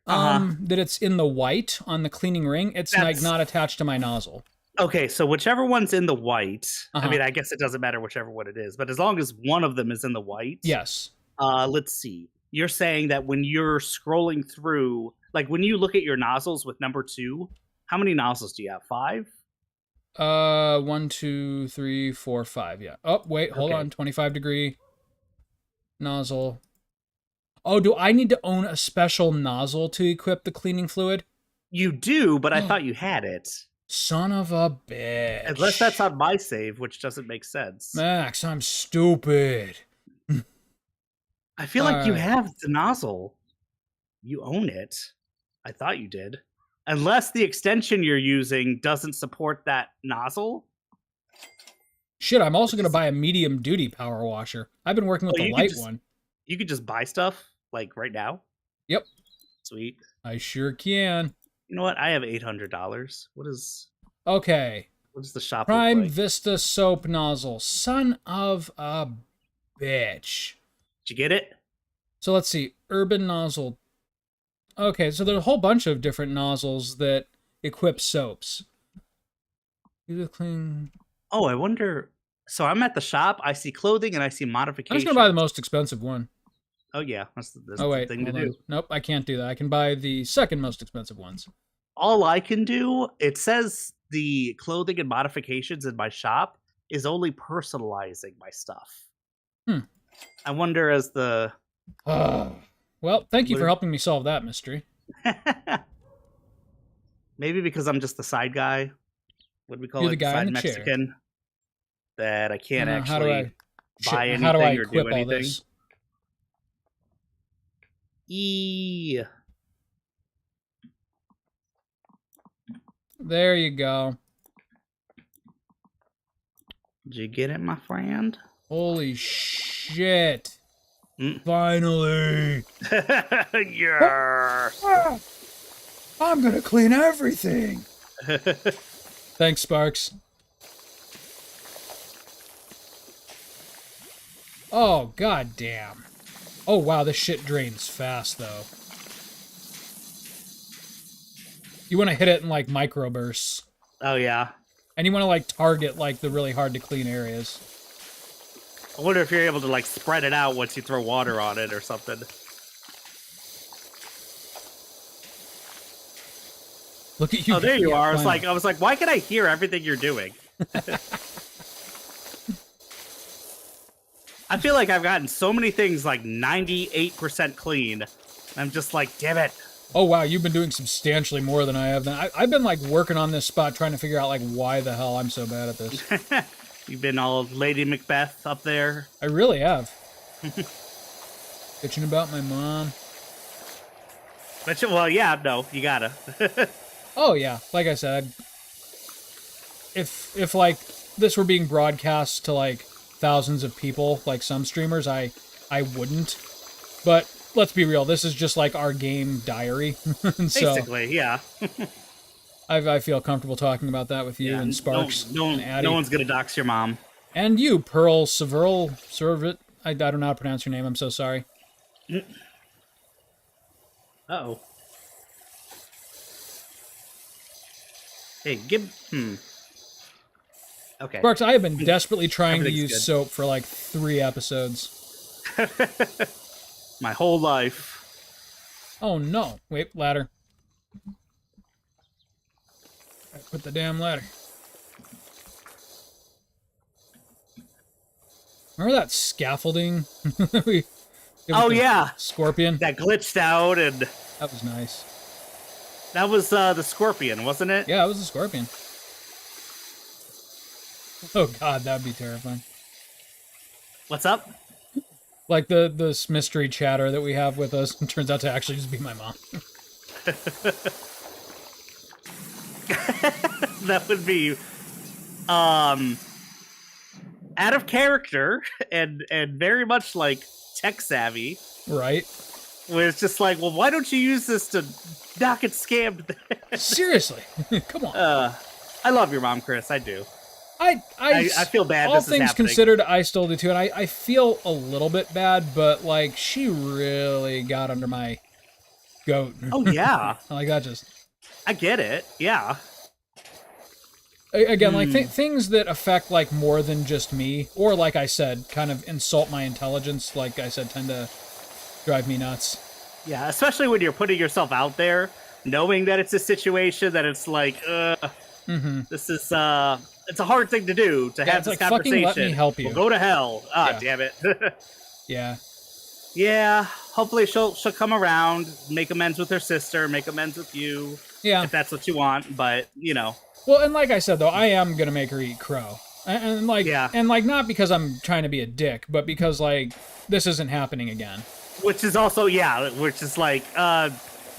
[SPEAKER 1] that it's in the white on the cleaning ring. It's like not attached to my nozzle.
[SPEAKER 2] Okay, so whichever one's in the white, I mean, I guess it doesn't matter whichever one it is, but as long as one of them is in the white.
[SPEAKER 1] Yes.
[SPEAKER 2] Let's see. You're saying that when you're scrolling through, like when you look at your nozzles with number 2, how many nozzles do you have? 5?
[SPEAKER 1] 1, 2, 3, 4, 5. Yeah. Oh, wait, hold on. 25-degree nozzle. Oh, do I need to own a special nozzle to equip the cleaning fluid?
[SPEAKER 2] You do, but I thought you had it.
[SPEAKER 1] Son of a bitch.
[SPEAKER 2] Unless that's on my save, which doesn't make sense.
[SPEAKER 1] Max, I'm stupid.
[SPEAKER 2] I feel like you have the nozzle. You own it. I thought you did. Unless the extension you're using doesn't support that nozzle.
[SPEAKER 1] Shit, I'm also going to buy a medium-duty power washer. I've been working with the light one.
[SPEAKER 2] You could just buy stuff, like, right now?
[SPEAKER 1] Yep.
[SPEAKER 2] Sweet.
[SPEAKER 1] I sure can.
[SPEAKER 2] You know what? I have $800. What is...
[SPEAKER 1] Okay.
[SPEAKER 2] What does the shop
[SPEAKER 1] Prime
[SPEAKER 2] look like?
[SPEAKER 1] Vista soap nozzle. Son of a bitch.
[SPEAKER 2] Did you get it?
[SPEAKER 1] So let's see. Urban nozzle. Okay, so there's a whole bunch of different nozzles that equip soaps. Clean.
[SPEAKER 2] Oh, I wonder... So I'm at the shop. I see clothing and I see modifications.
[SPEAKER 1] I'm just going to buy the most expensive one.
[SPEAKER 2] Oh, yeah. That's
[SPEAKER 1] wait,
[SPEAKER 2] the thing to do.
[SPEAKER 1] Nope, I can't do that. I can buy the second most expensive ones.
[SPEAKER 2] All I can do, it says the clothing and modifications in my shop is only personalizing my stuff. I wonder as the...
[SPEAKER 1] Well, thank you for helping me solve that mystery.
[SPEAKER 2] Maybe because I'm just the side guy. What do we call
[SPEAKER 1] You're
[SPEAKER 2] it?
[SPEAKER 1] The guy
[SPEAKER 2] side
[SPEAKER 1] in the
[SPEAKER 2] Mexican.
[SPEAKER 1] Chair.
[SPEAKER 2] That I can't actually buy anything
[SPEAKER 1] how do I
[SPEAKER 2] or
[SPEAKER 1] equip
[SPEAKER 2] do
[SPEAKER 1] all
[SPEAKER 2] anything.
[SPEAKER 1] this? There you go.
[SPEAKER 2] Did you get it, my friend?
[SPEAKER 1] Holy shit. Finally.
[SPEAKER 2] Yeah.
[SPEAKER 1] I'm gonna clean everything. Thanks, Sparks. Oh, goddamn. Oh, wow, this shit drains fast, though. You want to hit it in, like, microbursts.
[SPEAKER 2] Oh, yeah.
[SPEAKER 1] And you want to, like, target, like, the really hard-to-clean areas.
[SPEAKER 2] I wonder if you're able to, like, spread it out once you throw water on it or something.
[SPEAKER 1] Look at you.
[SPEAKER 2] Oh, there you are. I was like, why can I hear everything you're doing? I feel like I've gotten so many things like 98% clean. I'm just like, damn it.
[SPEAKER 1] Oh, wow, you've been doing substantially more than I have. Then I've been, like, working on this spot trying to figure out, like, why the hell I'm so bad at this.
[SPEAKER 2] You've been all Lady Macbeth up there.
[SPEAKER 1] I really have. Bitching about my mom.
[SPEAKER 2] But, well, yeah, no, you gotta.
[SPEAKER 1] Oh, yeah. Like I said, if like, this were being broadcast to, like, thousands of people, like some streamers, I wouldn't. But let's be real, this is just like our game diary.
[SPEAKER 2] Basically, yeah.
[SPEAKER 1] I feel comfortable talking about that with you and Sparks and Addy.
[SPEAKER 2] No one's gonna dox your mom.
[SPEAKER 1] And you, Pearl Servit. I don't know how to pronounce your name, I'm so sorry.
[SPEAKER 2] Uh-oh. Hey, Okay.
[SPEAKER 1] Sparks, I have been desperately trying to use
[SPEAKER 2] good.
[SPEAKER 1] soap for like 3 episodes.
[SPEAKER 2] My whole life.
[SPEAKER 1] Oh no. Wait, ladder. I put the damn ladder. Remember that scaffolding that we did with
[SPEAKER 2] Oh
[SPEAKER 1] the
[SPEAKER 2] yeah,
[SPEAKER 1] scorpion?
[SPEAKER 2] that glitched out, and
[SPEAKER 1] That was nice.
[SPEAKER 2] that was the scorpion, wasn't it?
[SPEAKER 1] Yeah, it was the scorpion. Oh god, that'd be terrifying.
[SPEAKER 2] What's up?
[SPEAKER 1] Like this mystery chatter that we have with us turns out to actually just be my mom.
[SPEAKER 2] That would be out of character and very much like tech savvy.
[SPEAKER 1] Right?
[SPEAKER 2] Where it's just like, well, why don't you use this to not get scammed?
[SPEAKER 1] Seriously. Come on.
[SPEAKER 2] I love your mom, Chris. I do.
[SPEAKER 1] I
[SPEAKER 2] feel bad
[SPEAKER 1] All
[SPEAKER 2] this is
[SPEAKER 1] things
[SPEAKER 2] happening.
[SPEAKER 1] considered, I still do too, and I feel a little bit bad, but like she really got under my goat.
[SPEAKER 2] Oh yeah,
[SPEAKER 1] Like that just
[SPEAKER 2] I get it. Yeah,
[SPEAKER 1] again like things that affect like more than just me, or like I said, kind of insult my intelligence. Like I said, tend to drive me nuts.
[SPEAKER 2] yeah. Especially when you're putting yourself out there, knowing that it's a situation that it's like, this is it's a hard thing to do to have
[SPEAKER 1] it's
[SPEAKER 2] this
[SPEAKER 1] like, fucking
[SPEAKER 2] conversation.
[SPEAKER 1] let me help you.
[SPEAKER 2] Well, go to hell. Ah,
[SPEAKER 1] Yeah.
[SPEAKER 2] damn it.
[SPEAKER 1] Yeah.
[SPEAKER 2] Yeah. Hopefully she'll come around, make amends with her sister, make amends with you.
[SPEAKER 1] Yeah.
[SPEAKER 2] If that's what you want, but you know.
[SPEAKER 1] Well, and like I said though, I am gonna make her eat crow, and like,
[SPEAKER 2] Yeah.
[SPEAKER 1] and like not because I'm trying to be a dick, but because like this isn't happening again.
[SPEAKER 2] Which is also which is like,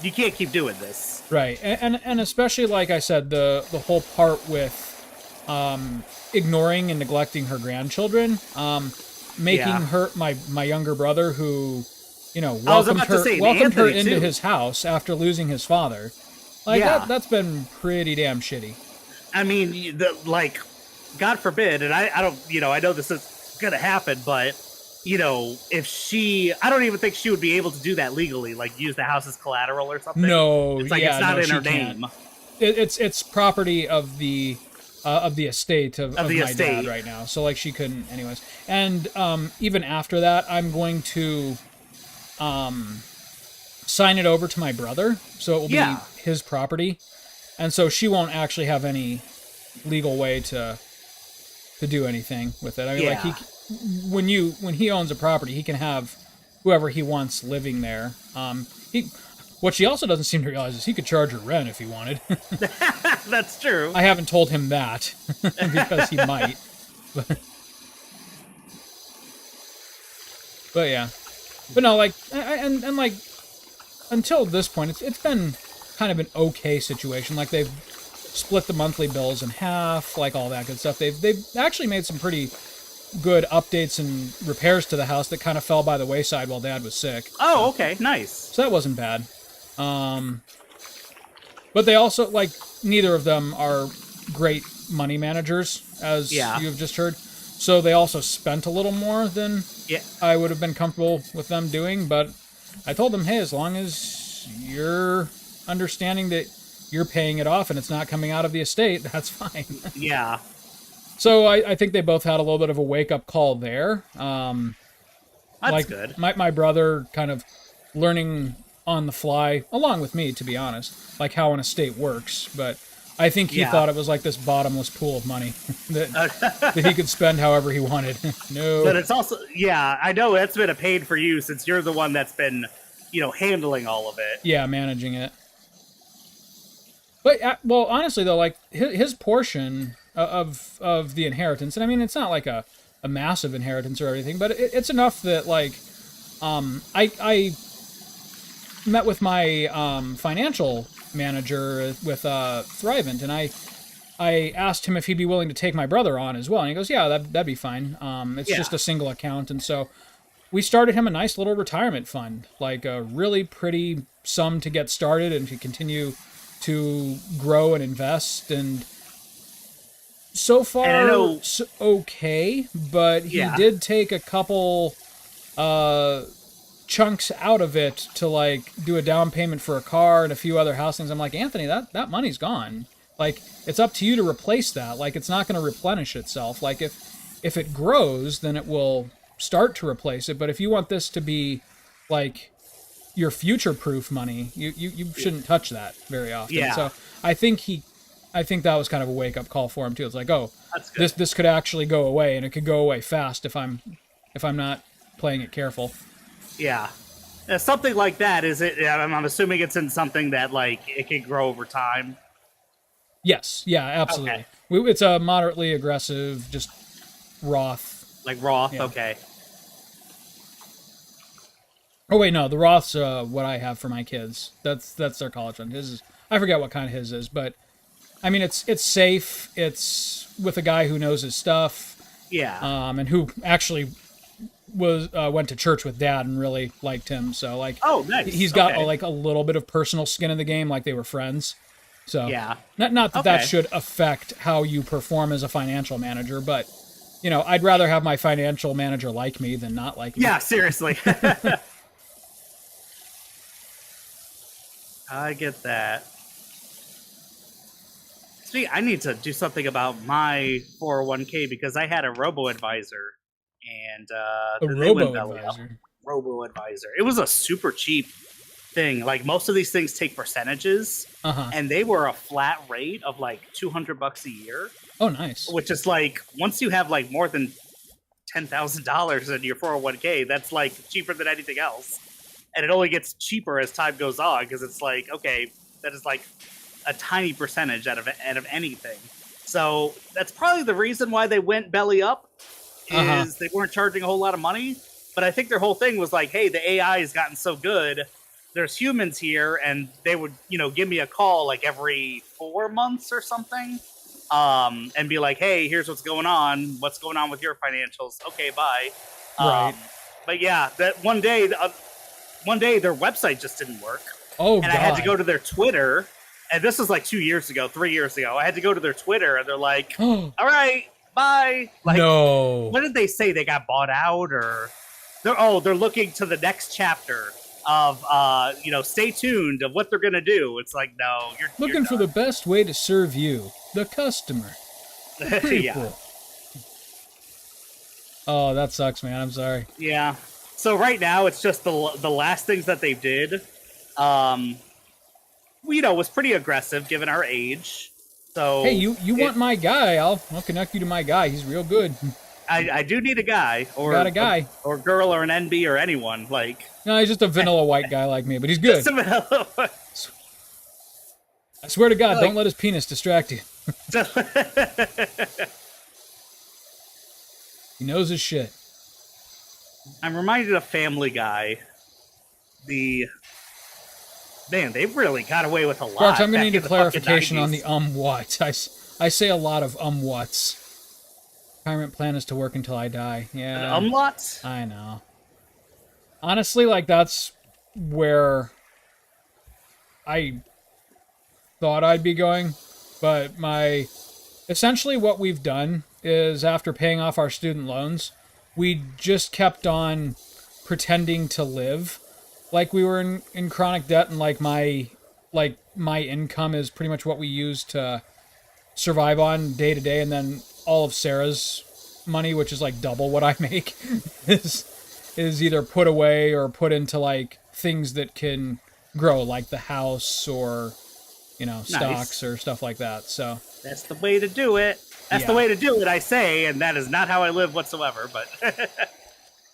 [SPEAKER 2] you can't keep doing this.
[SPEAKER 1] Right, and especially like I said, the whole part with ignoring and neglecting her grandchildren, making
[SPEAKER 2] Yeah.
[SPEAKER 1] her my younger brother who, you know,
[SPEAKER 2] I was about to say,
[SPEAKER 1] welcomed her
[SPEAKER 2] Anthony,
[SPEAKER 1] into
[SPEAKER 2] too.
[SPEAKER 1] his house after losing his father. Like
[SPEAKER 2] Yeah.
[SPEAKER 1] that's been pretty damn shitty.
[SPEAKER 2] I mean, like, God forbid, and I don't, I know this is gonna happen, but if I don't even think she would be able to do that legally, like use the house as collateral or something.
[SPEAKER 1] No,
[SPEAKER 2] It's like
[SPEAKER 1] yeah,
[SPEAKER 2] it's not
[SPEAKER 1] no,
[SPEAKER 2] in
[SPEAKER 1] she
[SPEAKER 2] her
[SPEAKER 1] can't.
[SPEAKER 2] name.
[SPEAKER 1] It's property of the estate of
[SPEAKER 2] the
[SPEAKER 1] my
[SPEAKER 2] estate.
[SPEAKER 1] dad right now. So like she couldn't anyways. And even after that, I'm going to sign it over to my brother, so it will
[SPEAKER 2] Yeah.
[SPEAKER 1] be his property, and so she won't actually have any legal way to do anything with it. I mean,
[SPEAKER 2] Yeah.
[SPEAKER 1] like when he owns a property, he can have whoever he wants living there. What she also doesn't seem to realize is he could charge her rent if he wanted.
[SPEAKER 2] That's true.
[SPEAKER 1] I haven't told him that because he might. But yeah. But no, like, and like, until this point, it's been kind of an okay situation. Like, they've split the monthly bills in half, like all that good stuff. They've actually made some pretty good updates and repairs to the house that kind of fell by the wayside while Dad was sick.
[SPEAKER 2] Oh, okay, nice.
[SPEAKER 1] So that wasn't bad. But they also, like, neither of them are great money managers, as
[SPEAKER 2] Yeah.
[SPEAKER 1] you've just heard. So they also spent a little more than
[SPEAKER 2] Yeah.
[SPEAKER 1] I would have been comfortable with them doing. But I told them, hey, as long as you're understanding that you're paying it off and it's not coming out of the estate, that's fine.
[SPEAKER 2] Yeah.
[SPEAKER 1] So I think they both had a little bit of a wake-up call there.
[SPEAKER 2] That's
[SPEAKER 1] Like,
[SPEAKER 2] good.
[SPEAKER 1] My brother kind of learning on the fly, along with me, to be honest, like how an estate works. But I think he
[SPEAKER 2] Yeah.
[SPEAKER 1] thought it was like this bottomless pool of money that he could spend however he wanted. No.
[SPEAKER 2] But it's also, I know that's been a pain for you since you're the one that's been, handling all of it.
[SPEAKER 1] Yeah, managing it. But, well, honestly, though, like, his portion of the inheritance, and I mean, it's not like a massive inheritance or anything, but it's enough that, like, I met with my financial manager with Thrivent, and I asked him if he'd be willing to take my brother on as well, and he goes, yeah, that'd be fine. It's just a single account, and so we started him a nice little retirement fund, like a really pretty sum to get started and to continue to grow and invest. And so far,
[SPEAKER 2] And I know-
[SPEAKER 1] okay, but he
[SPEAKER 2] Yeah.
[SPEAKER 1] did take a couple chunks out of it to like do a down payment for a car and a few other house things. I'm like, Anthony, that money's gone. Like, it's up to you to replace that. Like, it's not going to replenish itself. Like, if it grows, then it will start to replace it. But if you want this to be like your future-proof money, you shouldn't touch that very often.
[SPEAKER 2] Yeah.
[SPEAKER 1] So I think that was kind of a wake-up call for him too. It's like, oh,
[SPEAKER 2] That's good.
[SPEAKER 1] this could actually go away, and it could go away fast if I'm if I'm not playing it careful.
[SPEAKER 2] Yeah. Something like that, is it? I'm assuming it's in something that, like, it can grow over time.
[SPEAKER 1] Yes, yeah,
[SPEAKER 2] Okay.
[SPEAKER 1] absolutely. It's a moderately aggressive, just Roth.
[SPEAKER 2] Like Roth,
[SPEAKER 1] Yeah.
[SPEAKER 2] okay.
[SPEAKER 1] Oh wait, no, the Roth's what I have for my kids. That's their college fund. His is, I forget what kind his is, but I mean it's safe. It's with a guy who knows his stuff,
[SPEAKER 2] Yeah.
[SPEAKER 1] and who actually was went to church with Dad and really liked him. So like,
[SPEAKER 2] Oh, nice.
[SPEAKER 1] he's got
[SPEAKER 2] Okay.
[SPEAKER 1] like a little bit of personal skin in the game, like they were friends. So
[SPEAKER 2] Yeah.
[SPEAKER 1] not that that
[SPEAKER 2] Okay.
[SPEAKER 1] should affect how you perform as a financial manager, but you know, I'd rather have my financial manager like me than not like me.
[SPEAKER 2] Yeah, seriously. I get that. See, I need to do something about my 401k because I had a robo advisor, and
[SPEAKER 1] A
[SPEAKER 2] then they went
[SPEAKER 1] robo
[SPEAKER 2] belly up.
[SPEAKER 1] advisor.
[SPEAKER 2] Robo advisor. It was a super cheap thing. Like, most of these things take percentages,
[SPEAKER 1] Uh huh.
[SPEAKER 2] and they were a flat rate of like $200 a year,
[SPEAKER 1] Oh, nice.
[SPEAKER 2] which is like, once you have like more than $10,000 in your 401k, that's like cheaper than anything else. And it only gets cheaper as time goes on, because it's like, okay, that is like a tiny percentage out of anything. So that's probably the reason why they went belly up, is they weren't charging a whole lot of money. But I think their whole thing was like, hey, the AI has gotten so good, there's humans here, and they would, give me a call like every 4 months or something, and be like, hey, here's what's going on. What's going on with your financials? Okay, bye.
[SPEAKER 1] Right.
[SPEAKER 2] But yeah, that one day their website just didn't work.
[SPEAKER 1] Oh,
[SPEAKER 2] And
[SPEAKER 1] God.
[SPEAKER 2] I had to go to their Twitter, and this was like 2 years ago, 3 years ago. I had to go to their Twitter, and they're like, all right, bye. Like,
[SPEAKER 1] no.
[SPEAKER 2] what did they say? They got bought out, or they're looking to the next chapter of stay tuned of what they're gonna do. It's like, no, you're
[SPEAKER 1] Looking for the best way to serve you, the customer. People.
[SPEAKER 2] yeah.
[SPEAKER 1] Oh, that sucks, man. I'm sorry.
[SPEAKER 2] Yeah. So right now it's just the last things that they did. Was pretty aggressive given our age. So
[SPEAKER 1] Hey, you want my guy? I'll connect you to my guy. He's real good.
[SPEAKER 2] I do need a guy, or
[SPEAKER 1] Got a guy.
[SPEAKER 2] or girl, or an NB, or anyone like.
[SPEAKER 1] No, he's just a vanilla white guy like me, but he's good. I swear to God,
[SPEAKER 2] Like-
[SPEAKER 1] don't let his penis distract you. He knows his shit.
[SPEAKER 2] I'm reminded of Family Guy. Man, they really got away with a lot.
[SPEAKER 1] Sparks, I'm going
[SPEAKER 2] back
[SPEAKER 1] to need
[SPEAKER 2] in
[SPEAKER 1] a
[SPEAKER 2] the
[SPEAKER 1] clarification
[SPEAKER 2] fucking
[SPEAKER 1] on
[SPEAKER 2] 90s.
[SPEAKER 1] the what. I say a lot of what's. Retirement plan is to work until I die. Yeah.
[SPEAKER 2] Umlauts?
[SPEAKER 1] I know. Honestly, like, that's where I thought I'd be going, but essentially what we've done is, after paying off our student loans, we just kept on pretending to live like we were in chronic debt, and like my income is pretty much what we use to survive on day to day, and then all of Sarah's money, which is like double what I make, is either put away or put into like things that can grow, like the house, or stocks or stuff like that. So
[SPEAKER 2] That's the way to do it. That's the
[SPEAKER 1] Yeah.
[SPEAKER 2] way to do it, I say, and that is not how I live whatsoever. But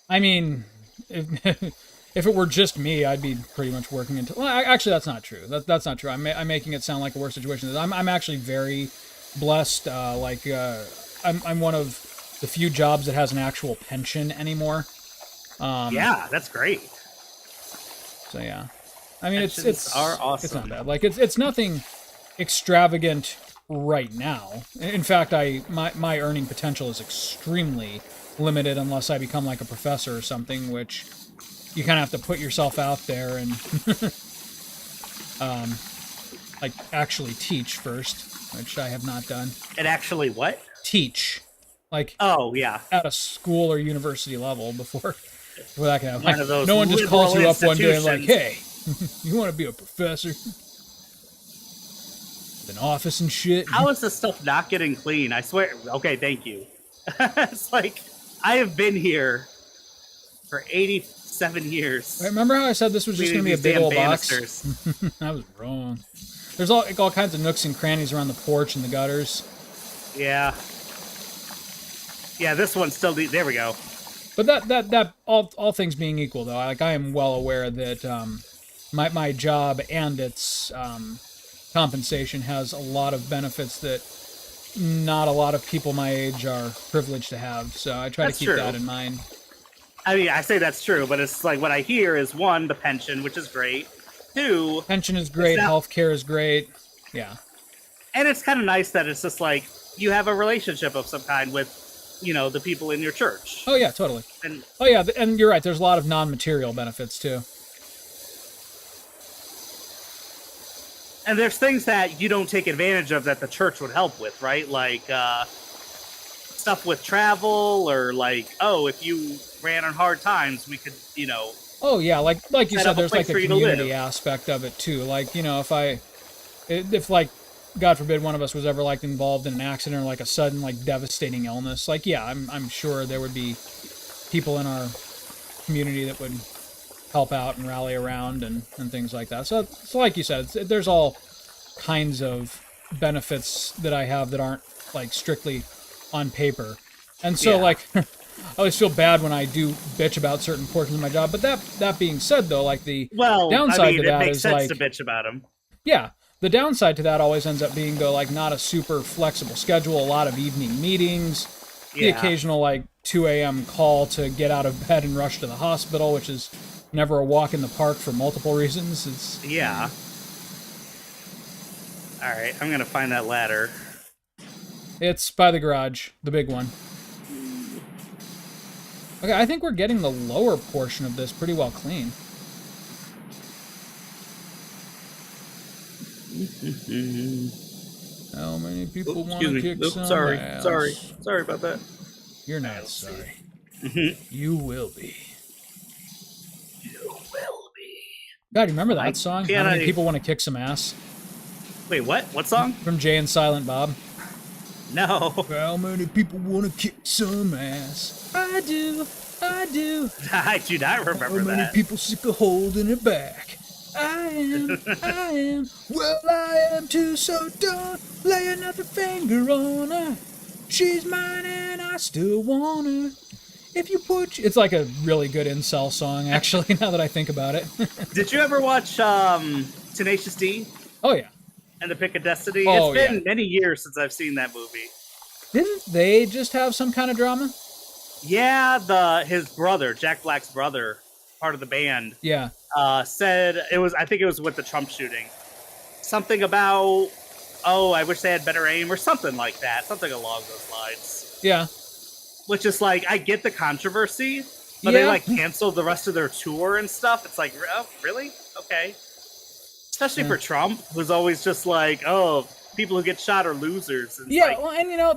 [SPEAKER 1] I mean, if it were just me, I'd be pretty much working until. Well, actually, that's not true. That's not true. I'm making it sound like a worse situation. I'm actually very blessed. I'm one of the few jobs that has an actual pension anymore.
[SPEAKER 2] yeah, that's great.
[SPEAKER 1] So yeah, I mean,
[SPEAKER 2] Pensions
[SPEAKER 1] it's
[SPEAKER 2] are
[SPEAKER 1] It's
[SPEAKER 2] awesome.
[SPEAKER 1] not bad. Like, it's nothing extravagant right now. In fact, my earning potential is extremely limited unless I become like a professor or something, which you kind of have to put yourself out there and like actually teach first, which I have not done.
[SPEAKER 2] And actually, what?
[SPEAKER 1] Teach, like,
[SPEAKER 2] Oh, yeah.
[SPEAKER 1] at a school or university level before that can happen.
[SPEAKER 2] One
[SPEAKER 1] Like,
[SPEAKER 2] of those
[SPEAKER 1] no one just calls you
[SPEAKER 2] liberal
[SPEAKER 1] up one day and like,
[SPEAKER 2] institutions.
[SPEAKER 1] hey, you want to be a professor? With an office and shit.
[SPEAKER 2] How is this stuff not getting clean? I swear. Okay, thank you. It's like, I have been here for 87 years.
[SPEAKER 1] Remember how I said this was just going to be a big old box?
[SPEAKER 2] banisters.
[SPEAKER 1] I was wrong. There's all kinds of nooks and crannies around the porch and the gutters.
[SPEAKER 2] Yeah. Yeah, this one's still... there we go.
[SPEAKER 1] But that all things being equal, though, like I am well aware that my job and its compensation has a lot of benefits that not a lot of people my age are privileged to have. So I try to
[SPEAKER 2] That's
[SPEAKER 1] keep
[SPEAKER 2] true.
[SPEAKER 1] that in mind.
[SPEAKER 2] I mean, I say that's true, but it's like what I hear is one, the pension, which is great. Two,
[SPEAKER 1] Pension is great. Healthcare is great. Yeah.
[SPEAKER 2] and it's kind of nice that it's just like you have a relationship of some kind with, the people in your church.
[SPEAKER 1] Oh yeah, totally.
[SPEAKER 2] And
[SPEAKER 1] Oh yeah, and you're right. There's a lot of non-material benefits too.
[SPEAKER 2] and there's things that you don't take advantage of that the church would help with, right? Like stuff with travel, or like, oh, if you ran on hard times, we could,
[SPEAKER 1] Oh yeah, like you
[SPEAKER 2] set
[SPEAKER 1] said,
[SPEAKER 2] up a
[SPEAKER 1] there's like
[SPEAKER 2] place
[SPEAKER 1] a
[SPEAKER 2] for you to
[SPEAKER 1] community
[SPEAKER 2] live.
[SPEAKER 1] aspect of it too. Like if like God forbid one of us was ever like involved in an accident or like a sudden like devastating illness, like yeah, I'm sure there would be people in our community that would help out and rally around and things like that. So like you said, there's all kinds of benefits that I have that aren't like strictly on paper. And so
[SPEAKER 2] Yeah.
[SPEAKER 1] like I always feel bad when I do bitch about certain portions of my job. But that being said though, like the
[SPEAKER 2] Well,
[SPEAKER 1] downside to
[SPEAKER 2] it
[SPEAKER 1] that
[SPEAKER 2] makes
[SPEAKER 1] is
[SPEAKER 2] sense
[SPEAKER 1] like
[SPEAKER 2] to bitch about them.
[SPEAKER 1] yeah, the downside to that always ends up being though like not a super flexible schedule, a lot of evening meetings, the
[SPEAKER 2] Yeah.
[SPEAKER 1] occasional like 2 a.m. call to get out of bed and rush to the hospital, which is never a walk in the park for multiple reasons. It's
[SPEAKER 2] Yeah. All right, I'm gonna find that ladder.
[SPEAKER 1] It's by the garage, the big one. Okay, I think we're getting the lower portion of this pretty well clean. How many people want to kick some ass?
[SPEAKER 2] Sorry about that.
[SPEAKER 1] You're not sorry.
[SPEAKER 2] Mm-hmm.
[SPEAKER 1] You will be.
[SPEAKER 2] You will be.
[SPEAKER 1] God, you remember that
[SPEAKER 2] I
[SPEAKER 1] song? How
[SPEAKER 2] can't-
[SPEAKER 1] many people want to kick some ass?
[SPEAKER 2] Wait, what? What song?
[SPEAKER 1] From Jay and Silent Bob.
[SPEAKER 2] No.
[SPEAKER 1] How many people want to kick some ass? I do. I do.
[SPEAKER 2] I do not
[SPEAKER 1] How
[SPEAKER 2] remember
[SPEAKER 1] many
[SPEAKER 2] that.
[SPEAKER 1] people sick of holding it back? I am, I am, well I am too, so don't lay another finger on her. She's mine and I still want her. If you put... It's like a really good incel song, actually, now that I think about it.
[SPEAKER 2] Did you ever watch Tenacious D
[SPEAKER 1] Oh yeah.
[SPEAKER 2] and the Pick of Destiny?
[SPEAKER 1] Oh,
[SPEAKER 2] It's been
[SPEAKER 1] yeah.
[SPEAKER 2] many years since I've seen that movie.
[SPEAKER 1] Didn't they just have some kind of drama?
[SPEAKER 2] Yeah, his brother, Jack Black's brother, part of the band,
[SPEAKER 1] Yeah.
[SPEAKER 2] said I think it was with the Trump shooting. Something about, oh, I wish they had better aim or something like that. Something along those lines.
[SPEAKER 1] Yeah.
[SPEAKER 2] Which is like, I get the controversy, but they
[SPEAKER 1] Yeah.
[SPEAKER 2] like canceled the rest of their tour and stuff. It's like, oh, really? Okay. Especially for Trump, who's always just like, oh, people who get shot are losers. And it's
[SPEAKER 1] Yeah,
[SPEAKER 2] like,
[SPEAKER 1] well, and
[SPEAKER 2] know.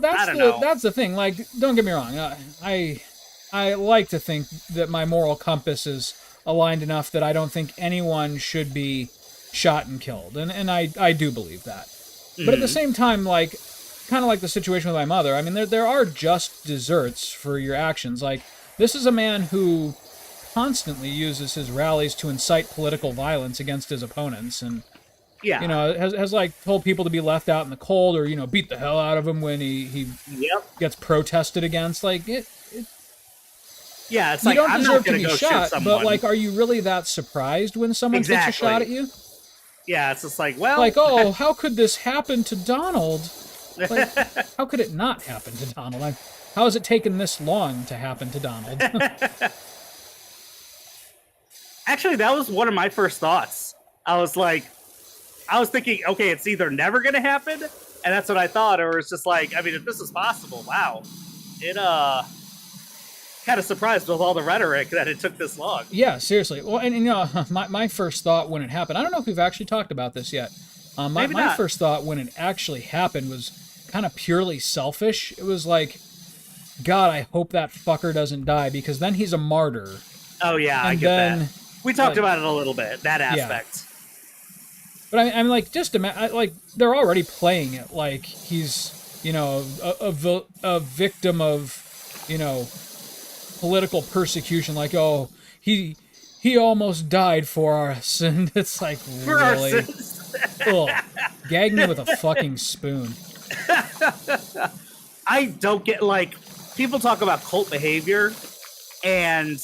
[SPEAKER 1] that's the thing. Like, don't get me wrong. I like to think that my moral compass is aligned enough that I don't think anyone should be shot and killed, and I do believe that. But at the same time, like, kind of like the situation with my mother. I mean, there are just desserts for your actions. Like, this is a man who constantly uses his rallies to incite political violence against his opponents, and
[SPEAKER 2] yeah.
[SPEAKER 1] has like told people to be left out in the cold, or beat the hell out of him when he
[SPEAKER 2] Yep.
[SPEAKER 1] gets protested against. Like
[SPEAKER 2] Yeah, it's
[SPEAKER 1] you
[SPEAKER 2] like,
[SPEAKER 1] don't
[SPEAKER 2] I'm
[SPEAKER 1] deserve
[SPEAKER 2] not
[SPEAKER 1] to
[SPEAKER 2] going
[SPEAKER 1] be
[SPEAKER 2] to go shoot
[SPEAKER 1] shot,
[SPEAKER 2] someone.
[SPEAKER 1] but like, are you really that surprised when someone takes a shot at you?
[SPEAKER 2] Yeah, it's just like, well,
[SPEAKER 1] Like, oh, how could this happen to Donald? Like, how could it not happen to Donald? How has it taken this long to happen to Donald?
[SPEAKER 2] actually, that was one of my first thoughts. I was thinking, okay, it's either never going to happen, and that's what I thought, or it's just like, I mean, if this is possible, wow. It, kind of surprised with all the rhetoric that it took this long.
[SPEAKER 1] Yeah, seriously. Well, and my first thought when it happened, I don't know if we've actually talked about this yet.
[SPEAKER 2] Maybe
[SPEAKER 1] My
[SPEAKER 2] not.
[SPEAKER 1] first thought when it actually happened was kind of purely selfish. It was like, God, I hope that fucker doesn't die, because then he's a martyr.
[SPEAKER 2] Oh, yeah, I
[SPEAKER 1] And
[SPEAKER 2] get
[SPEAKER 1] then,
[SPEAKER 2] that. We talked
[SPEAKER 1] like-
[SPEAKER 2] about it a little bit, that aspect.
[SPEAKER 1] But I'm like, just like they're already playing it like he's a victim of political persecution. Like, oh, he almost died for us, and it's like,
[SPEAKER 2] For our
[SPEAKER 1] really,
[SPEAKER 2] sins.
[SPEAKER 1] ugh, gag me with a fucking spoon.
[SPEAKER 2] I don't get, like, people talk about cult behavior, And,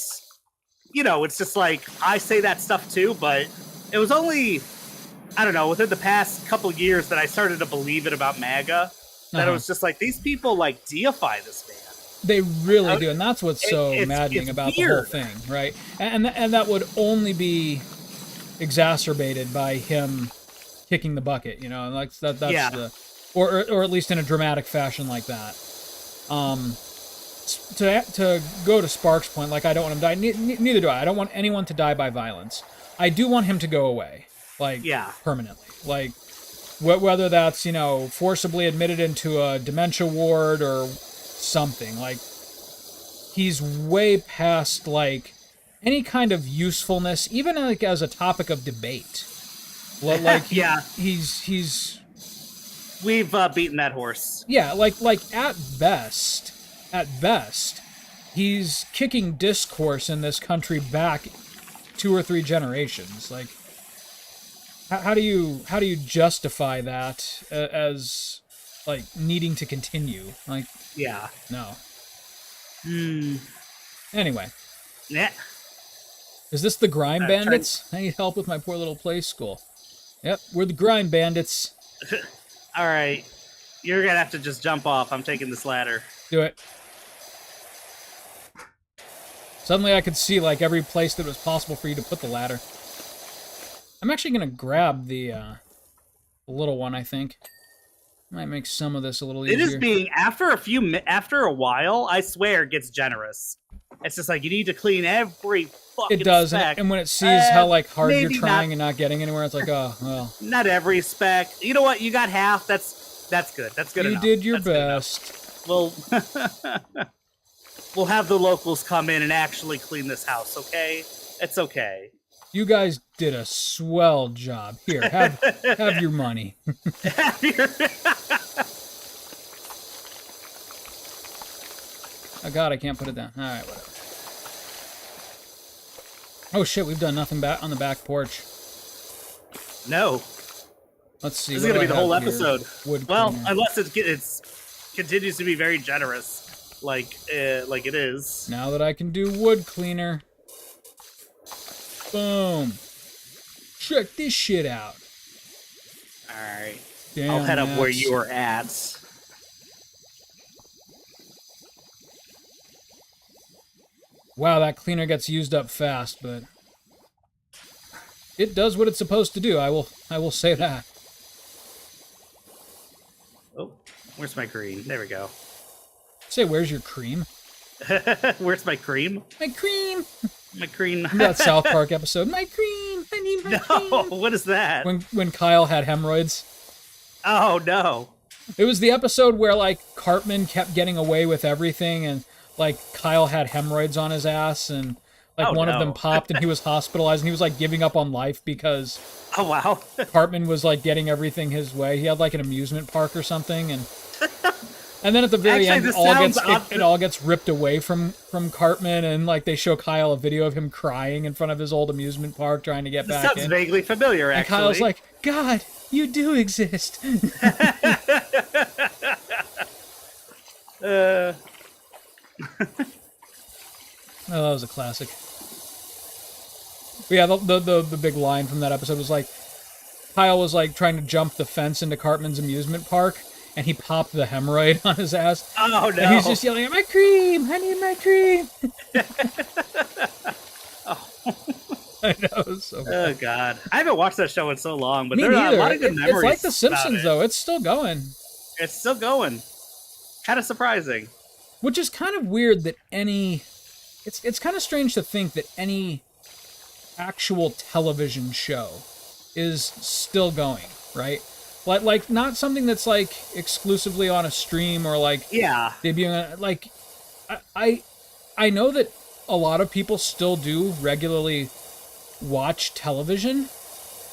[SPEAKER 2] you know, it's just like, I say that stuff too, but it was only, I don't know, within the past couple years that I started to believe it about MAGA, that it was just like, these people, like, deify this man.
[SPEAKER 1] They really do, and that's what's so maddening about the whole thing, right? And that would only be exacerbated by him kicking the bucket, you know, and like that's the, or at least in a dramatic fashion like that. To go to Spark's point, like, I don't want him to die. Neither do I. I don't want anyone to die by violence. I do want him to go away, like, permanently. Like, whether that's, you know, forcibly admitted into a dementia ward or something. Like, he's way past, like, any kind of usefulness, even, like, as a topic of debate. Like, he's
[SPEAKER 2] we've beaten that horse.
[SPEAKER 1] Yeah, like at best, he's kicking discourse in this country back 2 or 3 generations. Like, how do you justify that as, like, needing to continue? Like, no. Anyway.
[SPEAKER 2] Yeah.
[SPEAKER 1] Is this the Grime Bandits? I need help with my poor little play school. Yep, we're the Grime Bandits.
[SPEAKER 2] All right. You're going to have to just jump off. I'm taking this ladder.
[SPEAKER 1] Do it. Suddenly I could see, like, every place that was possible for you to put the ladder. I'm actually going to grab the little one, I think. Might make some of this a little easier.
[SPEAKER 2] It is being, after a while, I swear, it gets generous. It's just like, you need to clean every fucking
[SPEAKER 1] It does,
[SPEAKER 2] speck.
[SPEAKER 1] and when it sees how, like, hard you're trying and not getting anywhere, it's like, oh, well.
[SPEAKER 2] Not every speck. You know what? You got half. That's good. That's good enough.
[SPEAKER 1] You did your best.
[SPEAKER 2] We'll have the locals come in and actually clean this house, okay? It's okay.
[SPEAKER 1] You guys did a swell job. Here, have your money. Oh god, I can't put it down. Alright, whatever. Oh shit, we've done nothing back on the back porch.
[SPEAKER 2] No.
[SPEAKER 1] Let's see.
[SPEAKER 2] This is going to be the whole episode.
[SPEAKER 1] Well,
[SPEAKER 2] unless it continues to be very generous, like it is.
[SPEAKER 1] Now that I can do wood cleaner. Boom. Check this shit out.
[SPEAKER 2] Alright. I'll head up where you are at.
[SPEAKER 1] Wow, that cleaner gets used up fast, but it does what it's supposed to do. I will say that.
[SPEAKER 2] Oh, where's my green? There we go.
[SPEAKER 1] Say, where's your cream?
[SPEAKER 2] Where's my cream?
[SPEAKER 1] My cream.
[SPEAKER 2] My cream.
[SPEAKER 1] That South Park episode. My cream. I need my cream.
[SPEAKER 2] No, what is that?
[SPEAKER 1] When Kyle had hemorrhoids.
[SPEAKER 2] Oh no.
[SPEAKER 1] It was the episode where, like, Cartman kept getting away with everything, and, like, Kyle had hemorrhoids on his ass, and, like, one of them popped, and he was hospitalized, and he was, like, giving up on life because...
[SPEAKER 2] Oh, wow.
[SPEAKER 1] Cartman was, like, getting everything his way. He had, like, an amusement park or something, and... And then at the very end, it all gets ripped away from Cartman, and, like, they show Kyle a video of him crying in front of his old amusement park trying to get back in.
[SPEAKER 2] Sounds vaguely familiar, actually.
[SPEAKER 1] And Kyle's like, God, you do exist. Oh, that was a classic. But yeah, the big line from that episode was like, Kyle was like trying to jump the fence into Cartman's amusement park, and he popped the hemorrhoid on his ass.
[SPEAKER 2] Oh no!
[SPEAKER 1] And he's just yelling, "My cream! I need my cream!"
[SPEAKER 2] Oh.
[SPEAKER 1] I know. So bad.
[SPEAKER 2] Oh god, I haven't watched that show in so long, but
[SPEAKER 1] Me
[SPEAKER 2] there are
[SPEAKER 1] neither.
[SPEAKER 2] a lot of good memories.
[SPEAKER 1] It's like The Simpsons, though. It's still going.
[SPEAKER 2] It's still going. Kind of surprising.
[SPEAKER 1] Which is kind of weird that any... It's kind of strange to think that any actual television show is still going, right? Like not something that's, like, exclusively on a stream or, like...
[SPEAKER 2] Yeah.
[SPEAKER 1] Debuting on... Like, I know that a lot of people still do regularly watch television.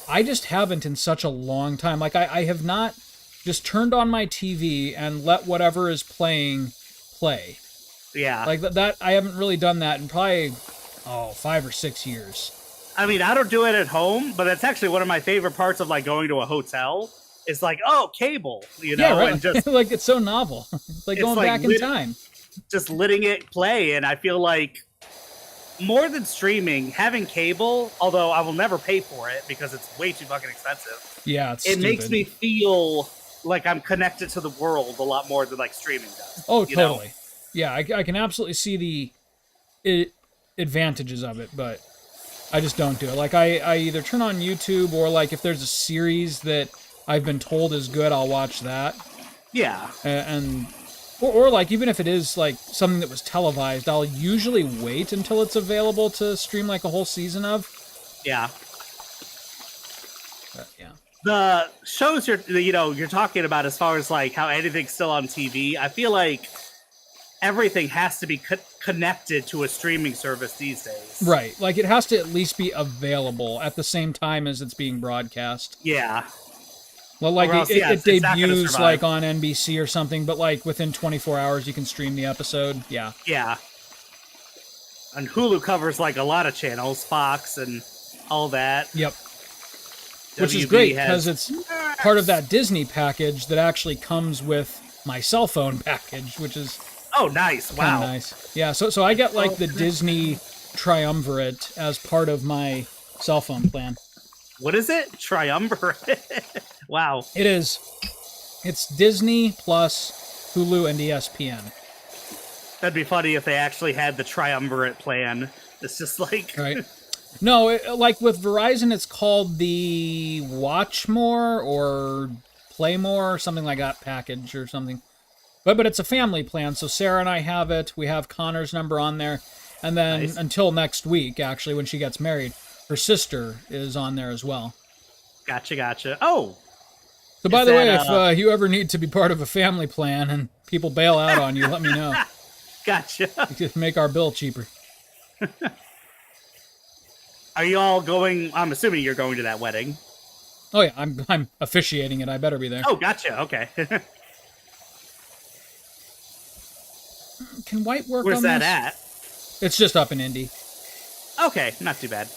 [SPEAKER 1] I just haven't in such a long time. Like, I have not just turned on my TV and let whatever is playing play.
[SPEAKER 2] Yeah.
[SPEAKER 1] Like, that I haven't really done that in probably, 5 or 6 years.
[SPEAKER 2] I mean, I don't do it at home, but it's actually one of my favorite parts of, like, going to a hotel. It's like, oh, cable, you know?
[SPEAKER 1] Yeah, right.
[SPEAKER 2] And just,
[SPEAKER 1] like, it's so novel. It's like going back in time.
[SPEAKER 2] Just letting it play, and I feel like more than streaming, having cable, although I will never pay for it because it's way too fucking expensive.
[SPEAKER 1] Yeah, it's
[SPEAKER 2] It
[SPEAKER 1] stupid.
[SPEAKER 2] makes me feel like I'm connected to the world a lot more than like streaming does.
[SPEAKER 1] Oh,
[SPEAKER 2] you know?
[SPEAKER 1] totally. Yeah, I can absolutely see the advantages of it, but I just don't do it. Like, I either turn on YouTube or, like, if there's a series that I've been told is good, I'll watch that.
[SPEAKER 2] Yeah.
[SPEAKER 1] Or like, even if it is, like, something that was televised, I'll usually wait until it's available to stream, like, a whole season of.
[SPEAKER 2] Yeah.
[SPEAKER 1] But, yeah.
[SPEAKER 2] The shows you're talking about as far as, like, how anything's still on TV, I feel like everything has to be connected to a streaming service these days.
[SPEAKER 1] Right. Like, it has to at least be available at the same time as it's being broadcast.
[SPEAKER 2] Yeah.
[SPEAKER 1] Well, like,
[SPEAKER 2] else,
[SPEAKER 1] it
[SPEAKER 2] it's not gonna
[SPEAKER 1] debuts,
[SPEAKER 2] survive.
[SPEAKER 1] like, on NBC or something, but, like, within 24 hours you can stream the episode. Yeah.
[SPEAKER 2] Yeah. And Hulu covers, like, a lot of channels, Fox and all that.
[SPEAKER 1] Yep. Which is
[SPEAKER 2] WB
[SPEAKER 1] great,
[SPEAKER 2] has-
[SPEAKER 1] because it's part of that Disney package that actually comes with my cell phone package, which is
[SPEAKER 2] Oh, nice.
[SPEAKER 1] kind
[SPEAKER 2] Wow.
[SPEAKER 1] of nice. Yeah, so I get, like, the Disney triumvirate as part of my cell phone plan.
[SPEAKER 2] What is it? Triumvirate. Wow.
[SPEAKER 1] It is. It's Disney plus Hulu and ESPN.
[SPEAKER 2] That'd be funny if they actually had the triumvirate plan. It's just like...
[SPEAKER 1] Right. No, like with Verizon, it's called the Watch More or Play More or something like that package or something. But it's a family plan, so Sarah and I have it. We have Connor's number on there. And then
[SPEAKER 2] Nice.
[SPEAKER 1] until next week, actually, when she gets married, her sister is on there as well.
[SPEAKER 2] Gotcha. Oh,
[SPEAKER 1] So by
[SPEAKER 2] Is
[SPEAKER 1] the way,
[SPEAKER 2] that,
[SPEAKER 1] if you ever need to be part of a family plan and people bail out on you, let me know.
[SPEAKER 2] gotcha.
[SPEAKER 1] Just make our bill cheaper.
[SPEAKER 2] Are you all going... I'm assuming you're going to that wedding.
[SPEAKER 1] Oh yeah, I'm officiating it. I better be there.
[SPEAKER 2] Oh, gotcha. Okay.
[SPEAKER 1] Can White work
[SPEAKER 2] Where's
[SPEAKER 1] on
[SPEAKER 2] that
[SPEAKER 1] this?
[SPEAKER 2] at?
[SPEAKER 1] It's just up in Indy.
[SPEAKER 2] Okay, not too bad.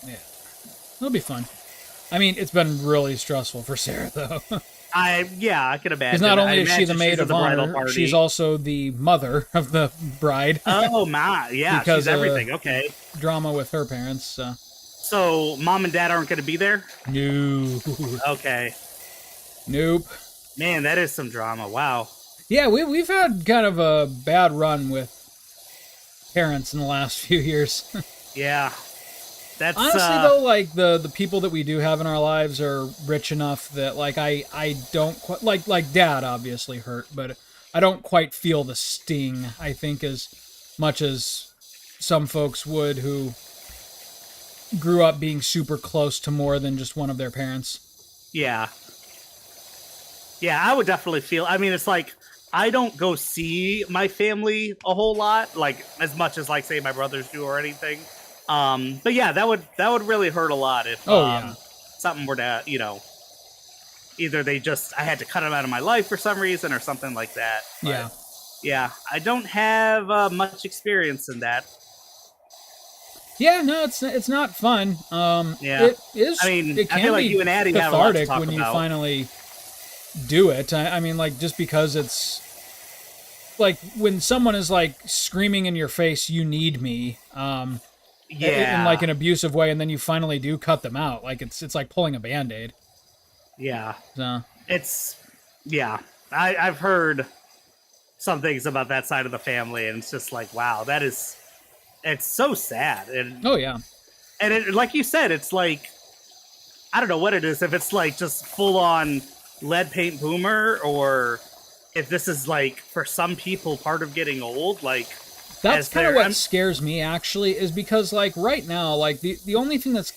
[SPEAKER 1] Yeah, it'll be fun. I mean, it's been really stressful for Sarah though.
[SPEAKER 2] I can imagine.
[SPEAKER 1] Because not only
[SPEAKER 2] I
[SPEAKER 1] is she the
[SPEAKER 2] imagine
[SPEAKER 1] maid
[SPEAKER 2] she's
[SPEAKER 1] of
[SPEAKER 2] at the bridal
[SPEAKER 1] honor,
[SPEAKER 2] party.
[SPEAKER 1] she's also the mother of the bride.
[SPEAKER 2] Oh my, yeah,
[SPEAKER 1] Because,
[SPEAKER 2] she's everything. Okay.
[SPEAKER 1] Drama with her parents.
[SPEAKER 2] So mom and dad aren't going to be there?
[SPEAKER 1] No.
[SPEAKER 2] Okay.
[SPEAKER 1] Nope.
[SPEAKER 2] Man, that is some drama. Wow.
[SPEAKER 1] Yeah, we've had kind of a bad run with parents in the last few years.
[SPEAKER 2] Yeah. That's
[SPEAKER 1] Honestly, though, like the people that we do have in our lives are rich enough that like I don't quite like Dad obviously hurt, but I don't quite feel the sting. I think as much as some folks would who grew up being super close to more than just one of their parents.
[SPEAKER 2] Yeah. Yeah, I would definitely feel. I mean, it's like I don't go see my family a whole lot, like as much as like say my brothers do or anything. But yeah, that would really hurt a lot if something were to, either I had to cut them out of my life for some reason or something like that. But,
[SPEAKER 1] Yeah.
[SPEAKER 2] Yeah, I don't have much experience in that.
[SPEAKER 1] Yeah, no, it's not fun.
[SPEAKER 2] Yeah.
[SPEAKER 1] It is.
[SPEAKER 2] I mean,
[SPEAKER 1] it
[SPEAKER 2] I
[SPEAKER 1] can
[SPEAKER 2] feel like
[SPEAKER 1] be
[SPEAKER 2] you and Addie have a lot to
[SPEAKER 1] cathartic
[SPEAKER 2] talk
[SPEAKER 1] when you
[SPEAKER 2] about.
[SPEAKER 1] finally do it. I mean, like just because it's like when someone is like screaming in your face, "You need me,"
[SPEAKER 2] Yeah.
[SPEAKER 1] in like an abusive way, and then you finally do cut them out. Like it's like pulling a Band-Aid.
[SPEAKER 2] Yeah.
[SPEAKER 1] So
[SPEAKER 2] I've heard some things about that side of the family, and it's just like, wow, it's so sad. And
[SPEAKER 1] oh yeah,
[SPEAKER 2] and it, like you said, it's like, I don't know what it is, if it's like just full on lead paint boomer, or if this is like for some people part of getting old. Like
[SPEAKER 1] that's
[SPEAKER 2] as
[SPEAKER 1] kind of
[SPEAKER 2] they're-
[SPEAKER 1] what scares me actually, is because like right now, like the only thing that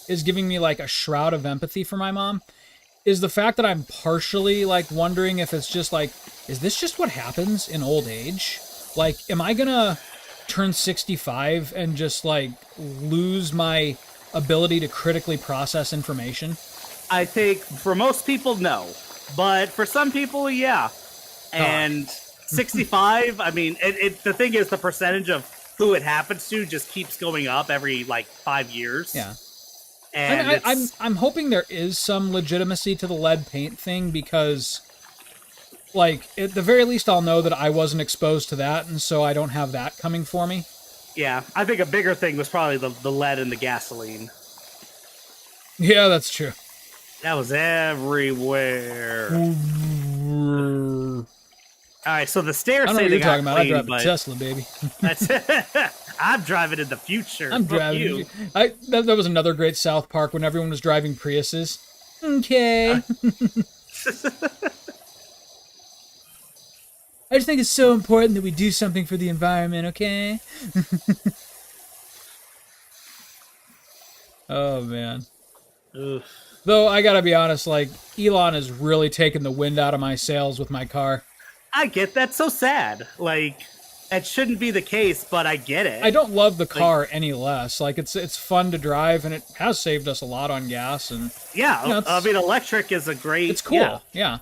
[SPEAKER 1] is giving me like a shroud of empathy for my mom is the fact that I'm partially like wondering if it's just like, is this just what happens in old age? Like, am I gonna turn 65 and just like lose my ability to critically process information?
[SPEAKER 2] I think for most people, no, but for some people, yeah. And 65, I mean, the thing is, the percentage of who it happens to just keeps going up every like 5 years.
[SPEAKER 1] Yeah.
[SPEAKER 2] And
[SPEAKER 1] I mean, I'm hoping there is some legitimacy to the lead paint thing, because like, at the very least, I'll know that I wasn't exposed to that, and so I don't have that coming for me.
[SPEAKER 2] Yeah, I think a bigger thing was probably the lead in the gasoline.
[SPEAKER 1] Yeah, that's true.
[SPEAKER 2] That was everywhere. All right, so the stairs.
[SPEAKER 1] I don't know what you're talking about. I drive a
[SPEAKER 2] but
[SPEAKER 1] Tesla, baby.
[SPEAKER 2] that's I'm driving in the future.
[SPEAKER 1] I'm
[SPEAKER 2] Fuck
[SPEAKER 1] driving.
[SPEAKER 2] you.
[SPEAKER 1] That was another great South Park when everyone was driving Priuses. Okay. I just think it's so important that we do something for the environment, okay? Oh, man.
[SPEAKER 2] Oof.
[SPEAKER 1] Though, I gotta be honest, like, Elon has really taken the wind out of my sails with my car.
[SPEAKER 2] I get that. So sad. Like, that shouldn't be the case, but I get it.
[SPEAKER 1] I don't love the car any less. Like, it's fun to drive, and it has saved us a lot on gas. And
[SPEAKER 2] Yeah,
[SPEAKER 1] you know,
[SPEAKER 2] I mean, electric is a great.
[SPEAKER 1] it's cool, yeah.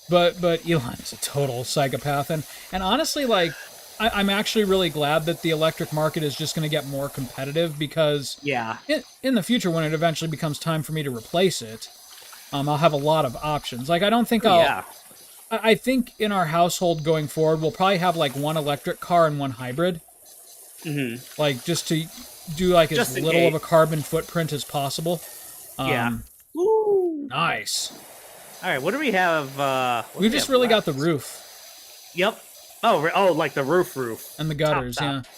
[SPEAKER 1] But Elon is a total psychopath, and honestly, like, I'm actually really glad that the electric market is just going to get more competitive, because
[SPEAKER 2] Yeah.
[SPEAKER 1] in the future, when it eventually becomes time for me to replace it, I'll have a lot of options. Like, I don't think I'll.
[SPEAKER 2] Yeah.
[SPEAKER 1] I think in our household going forward, we'll probably have like one electric car and one hybrid.
[SPEAKER 2] Mm-hmm.
[SPEAKER 1] Like, just to do like as
[SPEAKER 2] Just in
[SPEAKER 1] little of
[SPEAKER 2] case.
[SPEAKER 1] a carbon footprint as possible.
[SPEAKER 2] Yeah. Woo.
[SPEAKER 1] Nice.
[SPEAKER 2] All right, what do we have?
[SPEAKER 1] We just really got the roof
[SPEAKER 2] Yep. Oh, like the roof.
[SPEAKER 1] and the gutters,
[SPEAKER 2] Top.
[SPEAKER 1] yeah.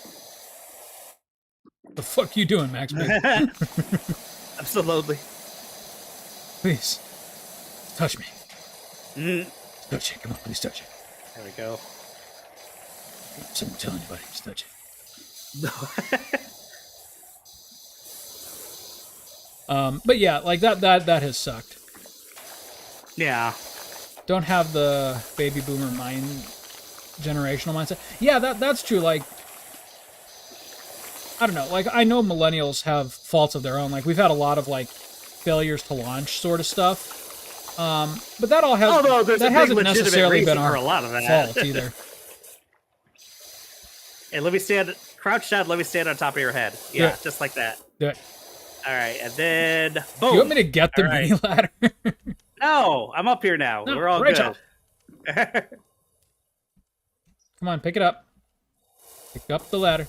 [SPEAKER 1] The fuck you doing, Max?
[SPEAKER 2] Absolutely.
[SPEAKER 1] Please. Touch me.
[SPEAKER 2] Mm.
[SPEAKER 1] Touch it. Come on, please touch it.
[SPEAKER 2] There we go.
[SPEAKER 1] Don't tell anybody. Just touch it. But yeah, like that has sucked.
[SPEAKER 2] Yeah.
[SPEAKER 1] Don't have the baby boomer generational mindset. Yeah, that's true. Like, I don't know. Like, I know millennials have faults of their own. Like, we've had a lot of like failures to launch sort of stuff. But that all has that hasn't necessarily been our
[SPEAKER 2] for a lot of that.
[SPEAKER 1] fault either.
[SPEAKER 2] Hey, let me stand crouch down. Let me stand on top of your head. Yeah, just like that.
[SPEAKER 1] Do it.
[SPEAKER 2] All right, and then boom.
[SPEAKER 1] Do you want me to get the
[SPEAKER 2] All right.
[SPEAKER 1] mini ladder?
[SPEAKER 2] No, I'm up here now.
[SPEAKER 1] No,
[SPEAKER 2] We're all
[SPEAKER 1] Rachel.
[SPEAKER 2] good.
[SPEAKER 1] Come on, pick it up. Pick up the ladder.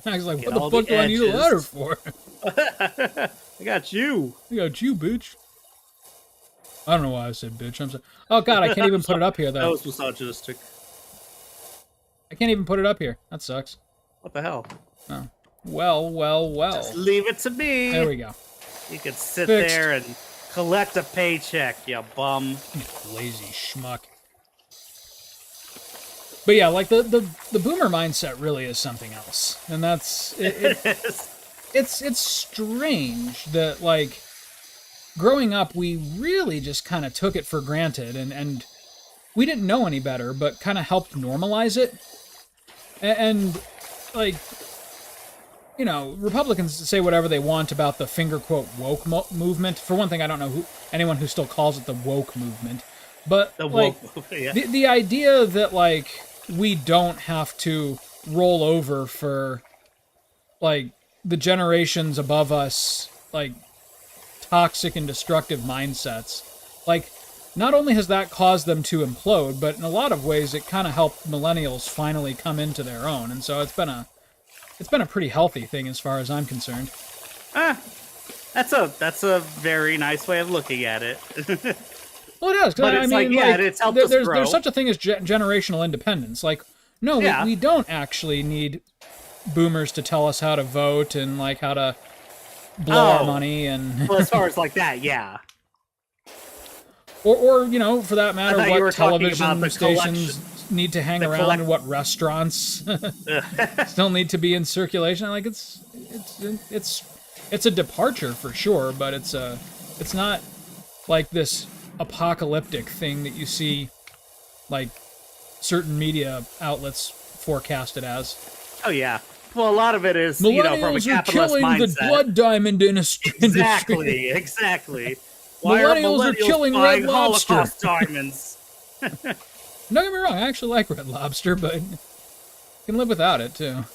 [SPEAKER 1] I was like,
[SPEAKER 2] Get
[SPEAKER 1] what the
[SPEAKER 2] all
[SPEAKER 1] fuck
[SPEAKER 2] the
[SPEAKER 1] do I need a
[SPEAKER 2] edges.
[SPEAKER 1] ladder for?
[SPEAKER 2] I got you.
[SPEAKER 1] I got you, bitch. I don't know why I said bitch. I'm sorry. Oh god, I can't even put it up here
[SPEAKER 2] That
[SPEAKER 1] though.
[SPEAKER 2] was misogynistic.
[SPEAKER 1] I can't even put it up here. That sucks.
[SPEAKER 2] What the hell?
[SPEAKER 1] Oh. Well.
[SPEAKER 2] Just leave it to me.
[SPEAKER 1] There we go.
[SPEAKER 2] You can sit
[SPEAKER 1] Fixed.
[SPEAKER 2] there and collect a paycheck, you bum.
[SPEAKER 1] Lazy schmuck. But yeah, like the boomer mindset really is something else, and that's it's strange that like growing up we really just kind of took it for granted, and we didn't know any better, but kind of helped normalize it, and like. You know, Republicans say whatever they want about the finger quote woke movement. For one thing, I don't know anyone who still calls it the woke movement, but
[SPEAKER 2] The
[SPEAKER 1] like
[SPEAKER 2] woke, yeah.
[SPEAKER 1] the idea that like we don't have to roll over for like the generations above us, like toxic and destructive mindsets. Like, not only has that caused them to implode, but in a lot of ways it kind of helped millennials finally come into their own, and so it's been a pretty healthy thing as far as I'm concerned.
[SPEAKER 2] That's a very nice way of looking at it.
[SPEAKER 1] Well, it is,
[SPEAKER 2] But
[SPEAKER 1] because
[SPEAKER 2] it's
[SPEAKER 1] I mean,
[SPEAKER 2] like, yeah, it's helped us grow.
[SPEAKER 1] there's such a thing as generational independence. Like, no,
[SPEAKER 2] Yeah.
[SPEAKER 1] we don't actually need boomers to tell us how to vote and like how to blow our money and
[SPEAKER 2] Well, as far as like that, yeah.
[SPEAKER 1] or you know, for that matter,
[SPEAKER 2] I thought you were
[SPEAKER 1] what
[SPEAKER 2] talking about
[SPEAKER 1] television
[SPEAKER 2] the
[SPEAKER 1] stations need to hang around and what restaurants still need to be in circulation. Like it's a departure for sure, but it's not like this apocalyptic thing that you see like certain media outlets forecast it as.
[SPEAKER 2] Oh yeah. Well, a lot of it is,
[SPEAKER 1] Millennials
[SPEAKER 2] you know, from a
[SPEAKER 1] are
[SPEAKER 2] capitalist
[SPEAKER 1] killing
[SPEAKER 2] mindset.
[SPEAKER 1] the blood diamond industry.
[SPEAKER 2] Exactly. Why are
[SPEAKER 1] Millennials are killing
[SPEAKER 2] buying
[SPEAKER 1] Red Lobster?
[SPEAKER 2] Holocaust diamonds?
[SPEAKER 1] Don't get me wrong, I actually like Red Lobster, but you can live without it too.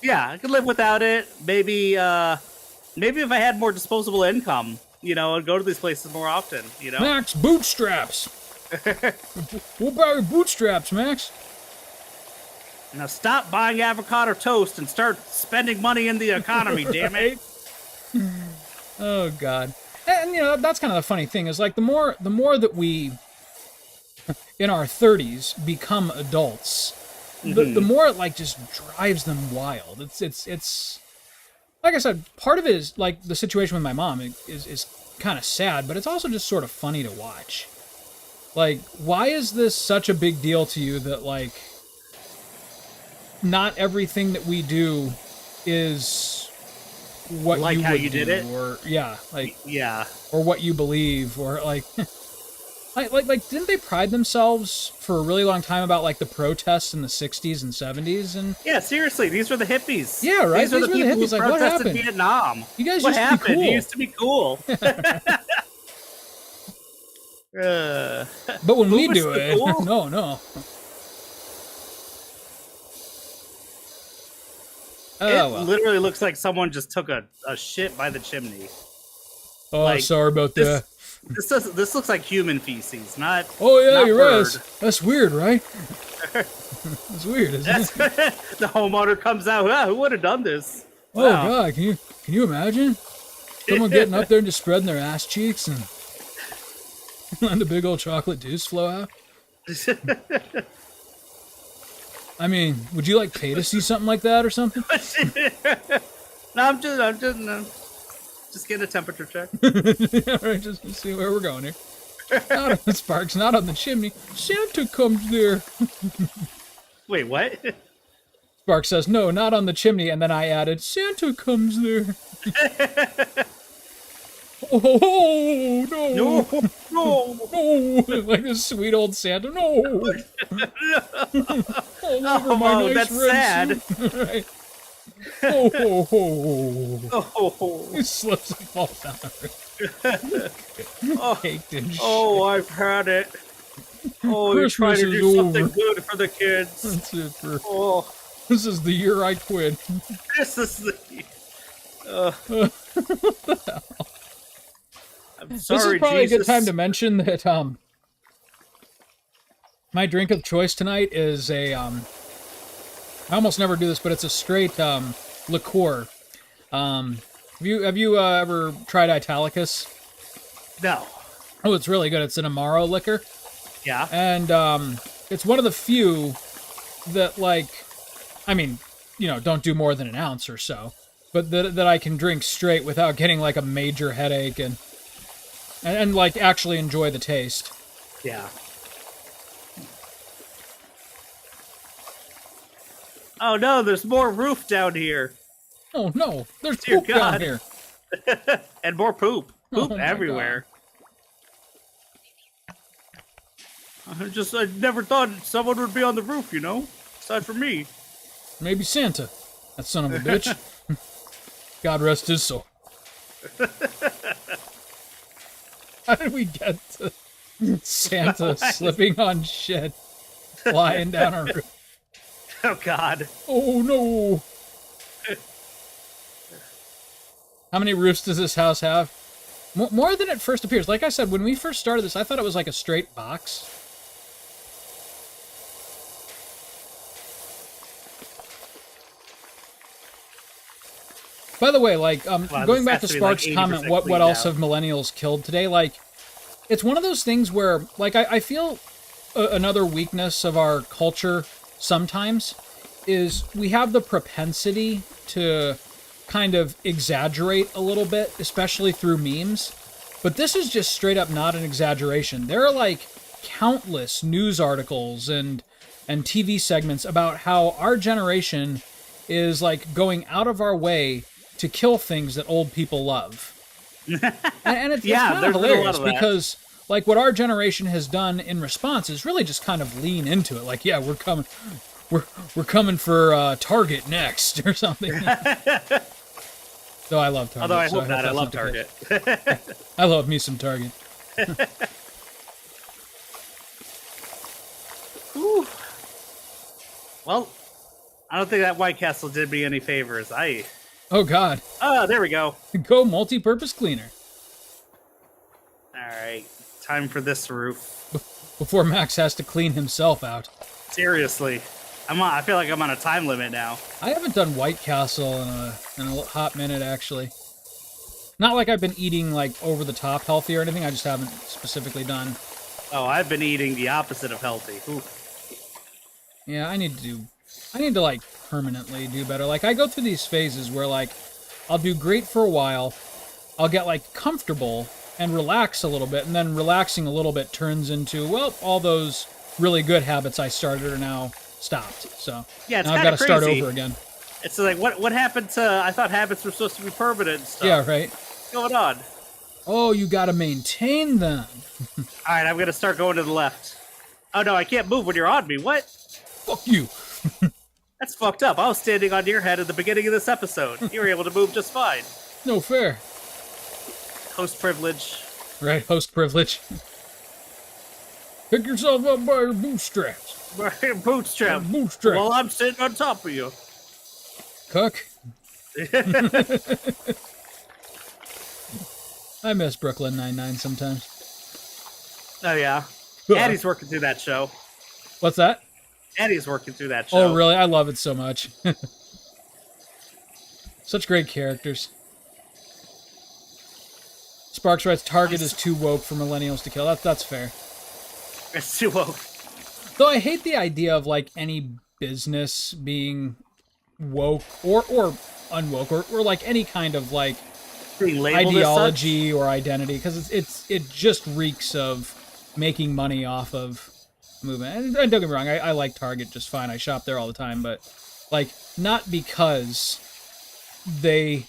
[SPEAKER 2] Yeah, I could live without it. Maybe if I had more disposable income, and go to these places more often.
[SPEAKER 1] Max, bootstraps. We'll buy your bootstraps, Max.
[SPEAKER 2] Now stop buying avocado toast and start spending money in the economy, damn it.
[SPEAKER 1] Oh God. And that's kind of the funny thing is like the more that we in our 30s become adults, the more it like just drives them wild. It's like I said, part of it is like the situation with my mom is kind of sad, but it's also just sort of funny to watch. Like, why is this such a big deal to you that like not everything that we do is what
[SPEAKER 2] like
[SPEAKER 1] you
[SPEAKER 2] how
[SPEAKER 1] would
[SPEAKER 2] you
[SPEAKER 1] do,
[SPEAKER 2] did it?
[SPEAKER 1] or
[SPEAKER 2] Yeah.
[SPEAKER 1] or what you believe, or like like didn't they pride themselves for a really long time about like the protests in the 60s and 70s and
[SPEAKER 2] Yeah, seriously, these were the hippies.
[SPEAKER 1] Yeah, right.
[SPEAKER 2] These were the people
[SPEAKER 1] hippies.
[SPEAKER 2] who
[SPEAKER 1] Like, what
[SPEAKER 2] protested
[SPEAKER 1] happened?
[SPEAKER 2] Vietnam.
[SPEAKER 1] You guys
[SPEAKER 2] What
[SPEAKER 1] used
[SPEAKER 2] happened?
[SPEAKER 1] to be cool.
[SPEAKER 2] You used to be cool.
[SPEAKER 1] But when we
[SPEAKER 2] Who was
[SPEAKER 1] do
[SPEAKER 2] the
[SPEAKER 1] it,
[SPEAKER 2] cool?
[SPEAKER 1] no.
[SPEAKER 2] It
[SPEAKER 1] Oh, well.
[SPEAKER 2] literally looks like someone just took a shit by the chimney.
[SPEAKER 1] Oh,
[SPEAKER 2] like,
[SPEAKER 1] sorry about that.
[SPEAKER 2] This looks like human feces, not.
[SPEAKER 1] Oh yeah,
[SPEAKER 2] not
[SPEAKER 1] you're
[SPEAKER 2] bird.
[SPEAKER 1] right. That's weird, right? That's weird, isn't it?
[SPEAKER 2] The homeowner comes out. Who would have done this?
[SPEAKER 1] Oh
[SPEAKER 2] Wow.
[SPEAKER 1] God, can you imagine? Someone getting up there and just spreading their ass cheeks and letting the big old chocolate deuce flow out. I mean, would you like pay to see something like that or something?
[SPEAKER 2] No, I'm just getting a temperature check.
[SPEAKER 1] All right, just to see where we're going here. Not on the sparks, not on the chimney. Santa comes there.
[SPEAKER 2] Wait, what?
[SPEAKER 1] Spark says, no, not on the chimney, and then I added, Santa comes there. Oh, no.
[SPEAKER 2] No.
[SPEAKER 1] No. Like this sweet old Santa. No. All over my
[SPEAKER 2] Oh,
[SPEAKER 1] nice
[SPEAKER 2] that's
[SPEAKER 1] red
[SPEAKER 2] sad.
[SPEAKER 1] suit. Right. Oh.
[SPEAKER 2] Oh.
[SPEAKER 1] He slips and falls down.
[SPEAKER 2] Oh.
[SPEAKER 1] Caked in shit.
[SPEAKER 2] Oh, I've had it. Oh, you're trying to
[SPEAKER 1] Christmas
[SPEAKER 2] do
[SPEAKER 1] is
[SPEAKER 2] something
[SPEAKER 1] over.
[SPEAKER 2] good for the kids.
[SPEAKER 1] That's it for...
[SPEAKER 2] Oh,
[SPEAKER 1] This is the year I quit.
[SPEAKER 2] this is the.
[SPEAKER 1] What the hell?
[SPEAKER 2] I'm
[SPEAKER 1] This
[SPEAKER 2] sorry,
[SPEAKER 1] is probably
[SPEAKER 2] Jesus.
[SPEAKER 1] a good time to mention that my drink of choice tonight is a I almost never do this, but it's a straight liqueur. Have you ever tried Italicus?
[SPEAKER 2] No.
[SPEAKER 1] Oh, it's really good. It's an Amaro liquor,
[SPEAKER 2] Yeah.
[SPEAKER 1] and it's one of the few that like, I mean, don't do more than an ounce or so, but that I can drink straight without getting like a major headache and like actually enjoy the taste.
[SPEAKER 2] Yeah. Oh no, there's more roof down here.
[SPEAKER 1] Oh no, there's
[SPEAKER 2] Dear
[SPEAKER 1] poop down
[SPEAKER 2] God.
[SPEAKER 1] here.
[SPEAKER 2] And more poop. Poop
[SPEAKER 1] Oh, my
[SPEAKER 2] everywhere. I never thought someone would be on the roof, aside from me.
[SPEAKER 1] Maybe Santa. That son of a bitch. God rest his soul. How did we get to Santa slipping on shit, flying down a roof?
[SPEAKER 2] Oh God.
[SPEAKER 1] Oh no! How many roofs does this house have? More than it first appears. Like I said, when we first started this, I thought it was like a straight box. By the way, like,
[SPEAKER 2] Wow,
[SPEAKER 1] going
[SPEAKER 2] this
[SPEAKER 1] back
[SPEAKER 2] has
[SPEAKER 1] to
[SPEAKER 2] to be, like,
[SPEAKER 1] Sparks' comment,
[SPEAKER 2] 80%
[SPEAKER 1] what
[SPEAKER 2] cleaned
[SPEAKER 1] else
[SPEAKER 2] out.
[SPEAKER 1] have millennials killed today? Like, it's one of those things where, like, I feel another weakness of our culture sometimes is we have the propensity to kind of exaggerate a little bit, especially through memes. But this is just straight up not an exaggeration. There are, like, countless news articles and TV segments about how our generation is, like, going out of our way to kill things that old people love. And it's
[SPEAKER 2] Yeah,
[SPEAKER 1] kind of
[SPEAKER 2] there's been a lot
[SPEAKER 1] hilarious
[SPEAKER 2] of that.
[SPEAKER 1] because, like, what our generation has done in response is really just kind of lean into it. Like, yeah, we're coming for Target next or something. Though I love Target.
[SPEAKER 2] Although I
[SPEAKER 1] so
[SPEAKER 2] hope not. I
[SPEAKER 1] that's
[SPEAKER 2] love
[SPEAKER 1] not the case.
[SPEAKER 2] Target.
[SPEAKER 1] I love me some Target.
[SPEAKER 2] Whew. Well, I don't think that White Castle did me any favors.
[SPEAKER 1] Oh God,
[SPEAKER 2] Oh, there we go.
[SPEAKER 1] go multi-purpose cleaner.
[SPEAKER 2] Alright, time for this roof.
[SPEAKER 1] Before Max has to clean himself out.
[SPEAKER 2] Seriously. I feel like I'm on a time limit now.
[SPEAKER 1] I haven't done White Castle in a hot minute, actually. Not like I've been eating, like, over-the-top healthy or anything. I just haven't specifically done.
[SPEAKER 2] Oh, I've been eating the opposite of healthy. Ooh.
[SPEAKER 1] Yeah, I need to, like, permanently do better. Like, I go through these phases where, like, I'll do great for a while, I'll get, like, comfortable and relax a little bit, and then relaxing a little bit turns into, well, all those really good habits I started are now stopped. So
[SPEAKER 2] yeah, it's
[SPEAKER 1] now I've got to start
[SPEAKER 2] crazy.
[SPEAKER 1] over again.
[SPEAKER 2] It's like, what happened to, I thought habits were supposed to be permanent and stuff.
[SPEAKER 1] Yeah, right.
[SPEAKER 2] What's going on?
[SPEAKER 1] Oh, you got to maintain them.
[SPEAKER 2] Alright, I'm going to start going to the left. Oh, no, I can't move when you're on me. What?
[SPEAKER 1] Fuck you.
[SPEAKER 2] That's fucked up. I was standing on your head at the beginning of this episode. You were able to move just fine.
[SPEAKER 1] No fair.
[SPEAKER 2] Host privilege.
[SPEAKER 1] Right, host privilege. Pick yourself up by your bootstraps.
[SPEAKER 2] Bootstrap.
[SPEAKER 1] Bootstrap.
[SPEAKER 2] While I'm sitting on top of you.
[SPEAKER 1] Cook. I miss Brooklyn Nine-Nine sometimes.
[SPEAKER 2] Oh, yeah. Addie's working through that show.
[SPEAKER 1] What's that?
[SPEAKER 2] Addie's working through that show.
[SPEAKER 1] Oh, really? I love it so much. Such great characters. Sparks writes, Target is too woke for millennials to kill. That's fair.
[SPEAKER 2] It's too woke.
[SPEAKER 1] Though I hate the idea of, like, any business being woke or unwoke or like, any kind of, like,
[SPEAKER 2] Being labeled
[SPEAKER 1] ideology or identity, because it just reeks of making money off of movement. And don't get me wrong, I like Target just fine. I shop there all the time, but, like, not because they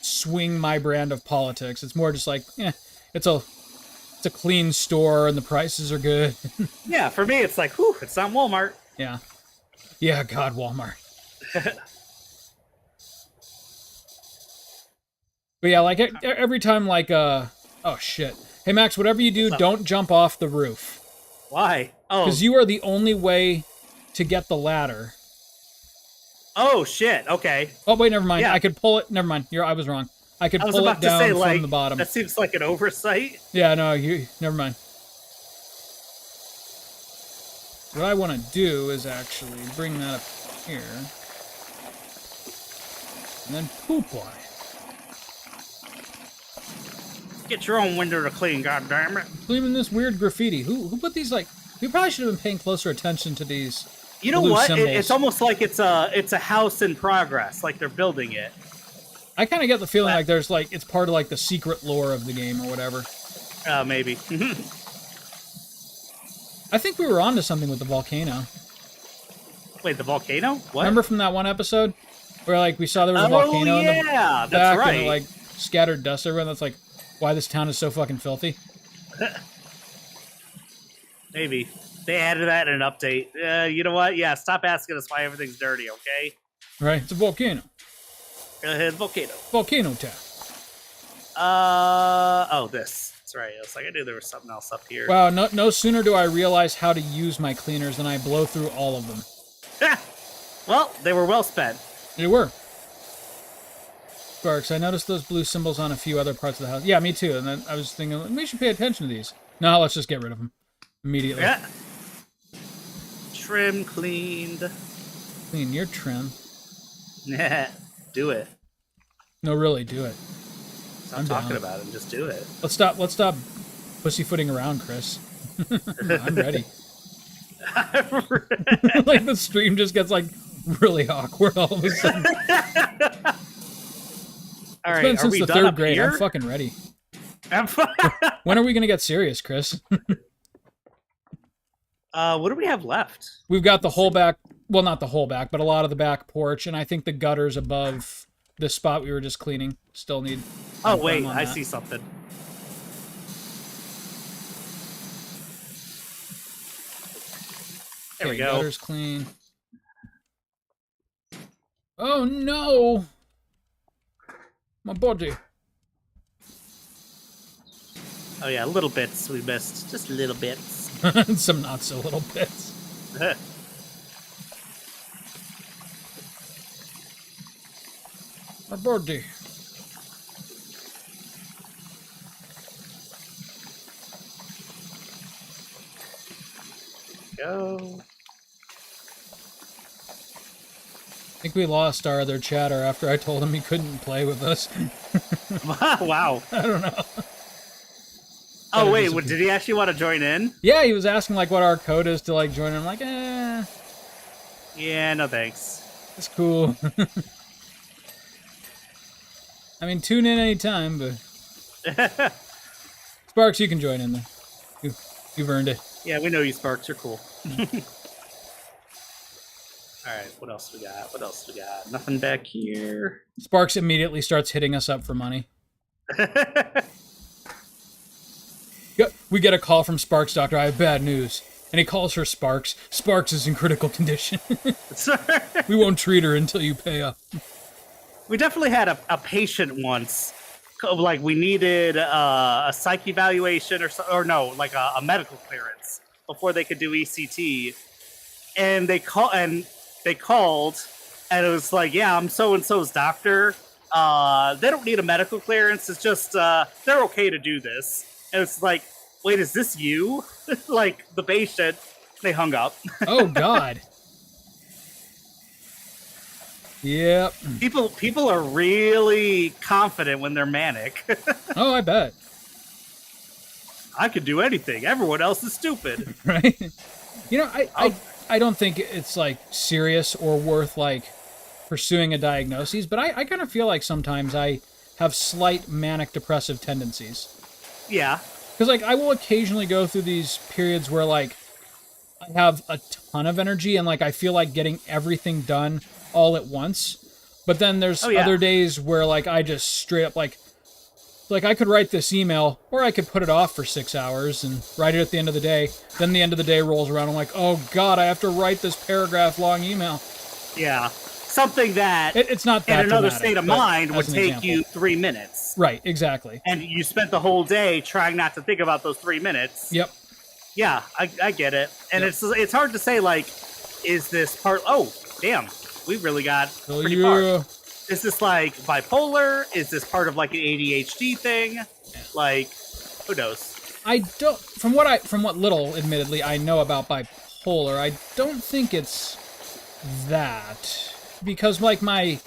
[SPEAKER 1] swing my brand of politics. It's more just like, it's a clean store and the prices are good.
[SPEAKER 2] Yeah, for me, it's like, whew, it's not Walmart.
[SPEAKER 1] Yeah. Yeah, God, Walmart. But yeah, like, every time, like, oh, shit. Hey, Max, whatever you do, don't jump off the roof.
[SPEAKER 2] Why? Oh.
[SPEAKER 1] Because you are the only way to get the ladder.
[SPEAKER 2] Oh, shit. Okay.
[SPEAKER 1] Oh, wait, never mind.
[SPEAKER 2] Yeah.
[SPEAKER 1] I could pull it. Never mind. I was wrong. I could pull it down from the bottom.
[SPEAKER 2] That seems like an oversight.
[SPEAKER 1] Yeah, no, never mind. What I want to do is actually bring that up here. And then poop line.
[SPEAKER 2] Get your own window to clean, goddammit.
[SPEAKER 1] Cleaning this weird graffiti. Who put these, like... We probably should have been paying closer attention to these.
[SPEAKER 2] You know what? It's almost like it's a house in progress, like they're building it.
[SPEAKER 1] I kind of get the feeling like there's, like, it's part of, like, the secret lore of the game or whatever.
[SPEAKER 2] Maybe.
[SPEAKER 1] I think we were onto something with the volcano.
[SPEAKER 2] Wait, the volcano? What?
[SPEAKER 1] Remember from that one episode? Where, like, we saw there was a volcano in the back,
[SPEAKER 2] that's right.
[SPEAKER 1] and it, like, scattered dust everywhere. That's, like, why this town is so fucking filthy.
[SPEAKER 2] Maybe. They added that in an update. You know what? Yeah, stop asking us why everything's dirty, okay?
[SPEAKER 1] Right, it's a volcano.
[SPEAKER 2] Volcano.
[SPEAKER 1] Volcano town.
[SPEAKER 2] Oh, this. That's right. I was like, I knew there was something else up here.
[SPEAKER 1] Wow, no sooner do I realize how to use my cleaners than I blow through all of them.
[SPEAKER 2] Well, they were well spent.
[SPEAKER 1] They were. Sparks, I noticed those blue symbols on a few other parts of the house. Yeah, me too. And then I was thinking, we should pay attention to these. No, let's just get rid of them. Immediately.
[SPEAKER 2] Yeah. Trim, cleaned.
[SPEAKER 1] Clean your trim.
[SPEAKER 2] Yeah. Do it.
[SPEAKER 1] No, really, do it.
[SPEAKER 2] Stop talking about it and just do it.
[SPEAKER 1] Let's stop pussyfooting around, Chris. I'm ready. Like, the stream just gets, like, really awkward all of a sudden.
[SPEAKER 2] All right,
[SPEAKER 1] it's been since the third grade.
[SPEAKER 2] Here?
[SPEAKER 1] I'm fucking ready. When are we gonna get serious, Chris?
[SPEAKER 2] What do we have left?
[SPEAKER 1] We've got the whole back, well, not the whole back, but a lot of the back porch, and I think the gutters above the spot we were just cleaning still need...
[SPEAKER 2] Oh, wait, I see something. There we go.
[SPEAKER 1] Gutters clean. Oh, no! My body.
[SPEAKER 2] Oh, yeah, little bits we missed. Just little bits.
[SPEAKER 1] Some not so little bits. My body.
[SPEAKER 2] go.
[SPEAKER 1] I think we lost our other chatter after I told him he couldn't play with us.
[SPEAKER 2] Wow.
[SPEAKER 1] I don't know.
[SPEAKER 2] Oh, wait, did he actually want to join in?
[SPEAKER 1] Yeah, he was asking like what our code is to like join in. I'm like,
[SPEAKER 2] Yeah, no thanks.
[SPEAKER 1] it's cool. I mean, tune in anytime, but Sparks, you can join in there. You've earned it.
[SPEAKER 2] Yeah, we know you, Sparks. You're cool. All right, what else we got? Nothing back here.
[SPEAKER 1] Sparks immediately starts hitting us up for money. We get a call from Sparks, Doctor. I have bad news. And he calls her Sparks. Sparks is in critical condition. We won't treat her until you pay up.
[SPEAKER 2] We definitely had a patient once. Like, we needed a psych evaluation or no, like a medical clearance before they could do ECT. And they called, and it was like, yeah, I'm so-and-so's doctor. They don't need a medical clearance. It's just they're okay to do this. And it's like, wait, is this you? Like, the patient. They hung up.
[SPEAKER 1] Oh, God. Yep.
[SPEAKER 2] People are really confident when they're manic.
[SPEAKER 1] Oh, I bet.
[SPEAKER 2] I could do anything. Everyone else is stupid.
[SPEAKER 1] Right? You know, I don't think it's, like, serious or worth, like, pursuing a diagnosis, but I kind of feel like sometimes I have slight manic depressive tendencies.
[SPEAKER 2] Yeah.
[SPEAKER 1] Because, like, I will occasionally go through these periods where, like, I have a ton of energy and, like, I feel like getting everything done all at once. But then there's other days where, like, I just straight up, like, I could write this email, or I could put it off for 6 hours and write it at the end of the day. Then the end of the day rolls around, I'm like, oh, God, I have to write this paragraph-long email.
[SPEAKER 2] Yeah. Something that
[SPEAKER 1] it's not that
[SPEAKER 2] in another
[SPEAKER 1] dramatic,
[SPEAKER 2] state of mind would take
[SPEAKER 1] example.
[SPEAKER 2] you 3 minutes.
[SPEAKER 1] Right, exactly.
[SPEAKER 2] And you spent the whole day trying not to think about those 3 minutes.
[SPEAKER 1] Yep.
[SPEAKER 2] Yeah, I get it. And it's hard to say, like, is this part... Oh, damn. We really got pretty far. Is this, like, bipolar? Is this part of, like, an ADHD thing? Yeah. Like, who knows?
[SPEAKER 1] I don't... From what little, admittedly, I know about bipolar, I don't think it's that. Because, like, my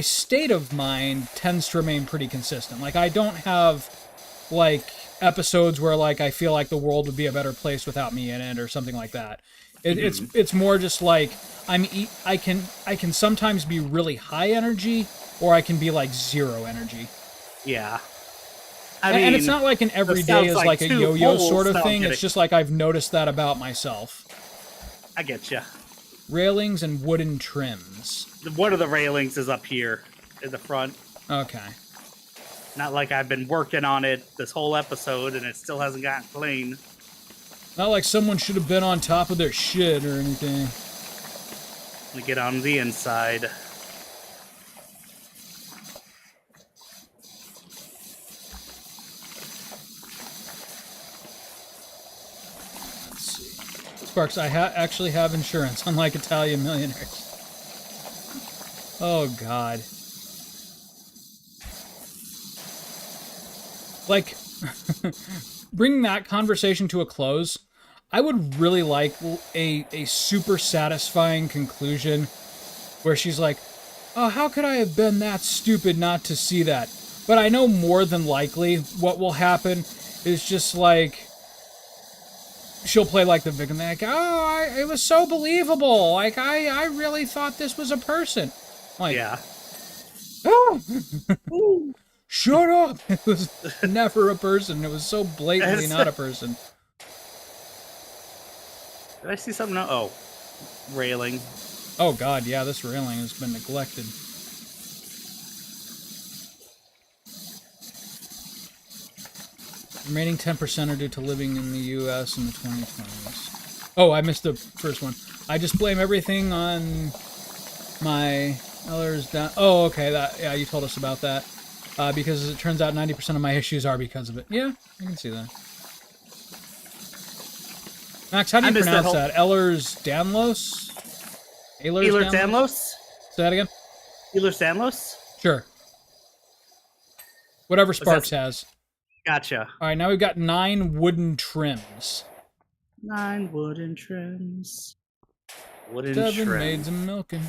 [SPEAKER 1] state of mind tends to remain pretty consistent. Like, I don't have, like, episodes where, like, I feel like the world would be a better place without me in it or something like that. It's more just like I can sometimes be really high energy or I can be like zero energy.
[SPEAKER 2] Yeah.
[SPEAKER 1] And it's not like an everyday is like a yo-yo sort of thing. It's just like I've noticed that about myself.
[SPEAKER 2] I get you.
[SPEAKER 1] Railings and wooden trims.
[SPEAKER 2] One of the railings is up here in the front.
[SPEAKER 1] Okay.
[SPEAKER 2] Not like I've been working on it this whole episode and it still hasn't gotten clean.
[SPEAKER 1] Not like someone should have been on top of their shit or anything.
[SPEAKER 2] Let me get on the inside.
[SPEAKER 1] Let's see. Sparks, I actually have insurance, unlike Italian millionaires. Oh, God. Like... Bringing that conversation to a close, I would really like a super satisfying conclusion where she's like, oh, how could I have been that stupid not to see that? But I know more than likely what will happen is just like, she'll play like the victim, like, oh, it was so believable. Like, I really thought this was a person. Like,
[SPEAKER 2] yeah.
[SPEAKER 1] Oh! Shut up! It was never a person. It was so blatantly not a person.
[SPEAKER 2] Did I see something? No. Oh, railing.
[SPEAKER 1] Oh, God, yeah, this railing has been neglected. Remaining 10% are due to living in the U.S. in the 2020s. Oh, I missed the first one. I just blame everything on my Eller's down. Oh, okay, yeah, you told us about that. Because it turns out 90% of my issues are because of it. Yeah, I can see that. Max, how do you pronounce that? Ehlers-Danlos?
[SPEAKER 2] Ehlers-Danlos?
[SPEAKER 1] Say that again?
[SPEAKER 2] Ehlers-Danlos?
[SPEAKER 1] Sure. Whatever Sparks has.
[SPEAKER 2] Gotcha.
[SPEAKER 1] All right, now we've got 9 wooden trims.
[SPEAKER 2] 9 wooden trims. Wooden
[SPEAKER 1] 7
[SPEAKER 2] trim.
[SPEAKER 1] maids a milking.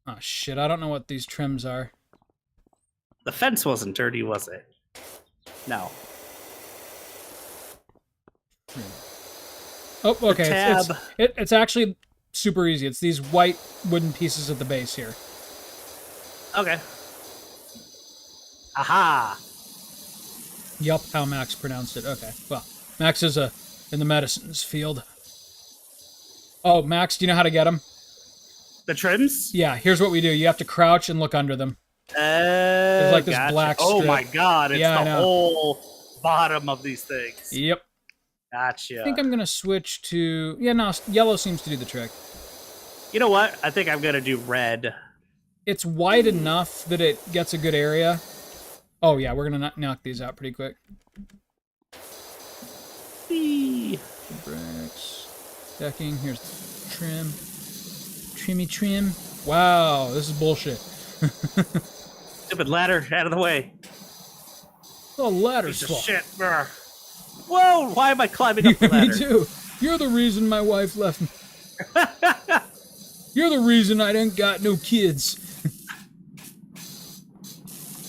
[SPEAKER 1] Oh shit, I don't know what these trims are.
[SPEAKER 2] The fence wasn't dirty, was it? No.
[SPEAKER 1] Oh, okay.
[SPEAKER 2] tab.
[SPEAKER 1] It's actually super easy. It's these white wooden pieces at the base here.
[SPEAKER 2] Okay. Aha!
[SPEAKER 1] Yup, how Max pronounced it. Okay, well, Max is in the medicines field. Oh, Max, do you know how to get them?
[SPEAKER 2] The trims?
[SPEAKER 1] Yeah, here's what we do. You have to crouch and look under them. There's like this
[SPEAKER 2] Gotcha.
[SPEAKER 1] black strip.
[SPEAKER 2] Oh my god, it's
[SPEAKER 1] Yeah, I
[SPEAKER 2] the
[SPEAKER 1] know.
[SPEAKER 2] whole bottom of these things.
[SPEAKER 1] Yep.
[SPEAKER 2] Gotcha.
[SPEAKER 1] I think I'm going to switch to... Yeah, no, yellow seems to do the trick.
[SPEAKER 2] You know what? I think I'm going to do red.
[SPEAKER 1] It's wide enough that it gets a good area. Oh, yeah, we're going to knock these out pretty quick.
[SPEAKER 2] Whee.
[SPEAKER 1] Bricks. Decking. Here's the trim. Trimmy trim. Wow, this is bullshit.
[SPEAKER 2] Stupid ladder, out of the way.
[SPEAKER 1] Oh, ladder
[SPEAKER 2] Piece of
[SPEAKER 1] swap.
[SPEAKER 2] shit. Brr. Whoa, why am I climbing up the ladder?
[SPEAKER 1] Me too. You're the reason my wife left me. You're the reason I didn't got no kids.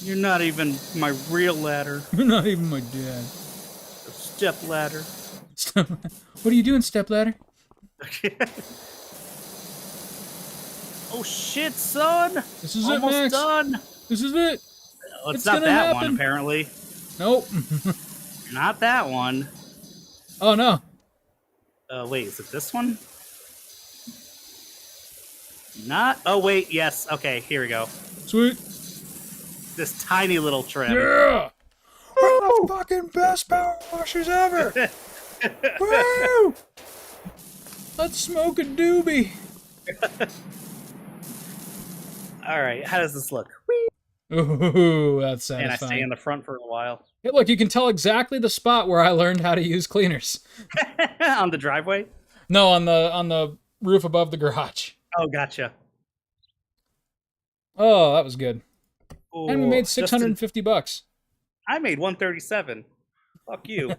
[SPEAKER 2] You're not even my real ladder.
[SPEAKER 1] You're not even my dad.
[SPEAKER 2] The step ladder.
[SPEAKER 1] What are you doing, stepladder?
[SPEAKER 2] Oh shit, son!
[SPEAKER 1] This is
[SPEAKER 2] Almost
[SPEAKER 1] it, Max.
[SPEAKER 2] done.
[SPEAKER 1] This is it.
[SPEAKER 2] Oh,
[SPEAKER 1] It's
[SPEAKER 2] it's not
[SPEAKER 1] gonna
[SPEAKER 2] that
[SPEAKER 1] happen.
[SPEAKER 2] one, apparently.
[SPEAKER 1] Nope.
[SPEAKER 2] Not that one.
[SPEAKER 1] Oh no.
[SPEAKER 2] Wait, is it this one? Not. Oh wait, yes. Okay, here we go.
[SPEAKER 1] Sweet.
[SPEAKER 2] This tiny little trim.
[SPEAKER 1] Yeah. We're the fucking best power washers ever. Woo! Let's smoke a doobie.
[SPEAKER 2] All right, how does this look?
[SPEAKER 1] Ooh, that's
[SPEAKER 2] And I
[SPEAKER 1] satisfying.
[SPEAKER 2] stay in the front for a while.
[SPEAKER 1] Hey, look, you can tell exactly the spot where I learned how to use cleaners.
[SPEAKER 2] On the driveway?
[SPEAKER 1] No, on the roof above the garage.
[SPEAKER 2] Oh, gotcha.
[SPEAKER 1] Oh, that was good.
[SPEAKER 2] Ooh,
[SPEAKER 1] And we made
[SPEAKER 2] Justin,
[SPEAKER 1] $650.
[SPEAKER 2] I made 137. Fuck you.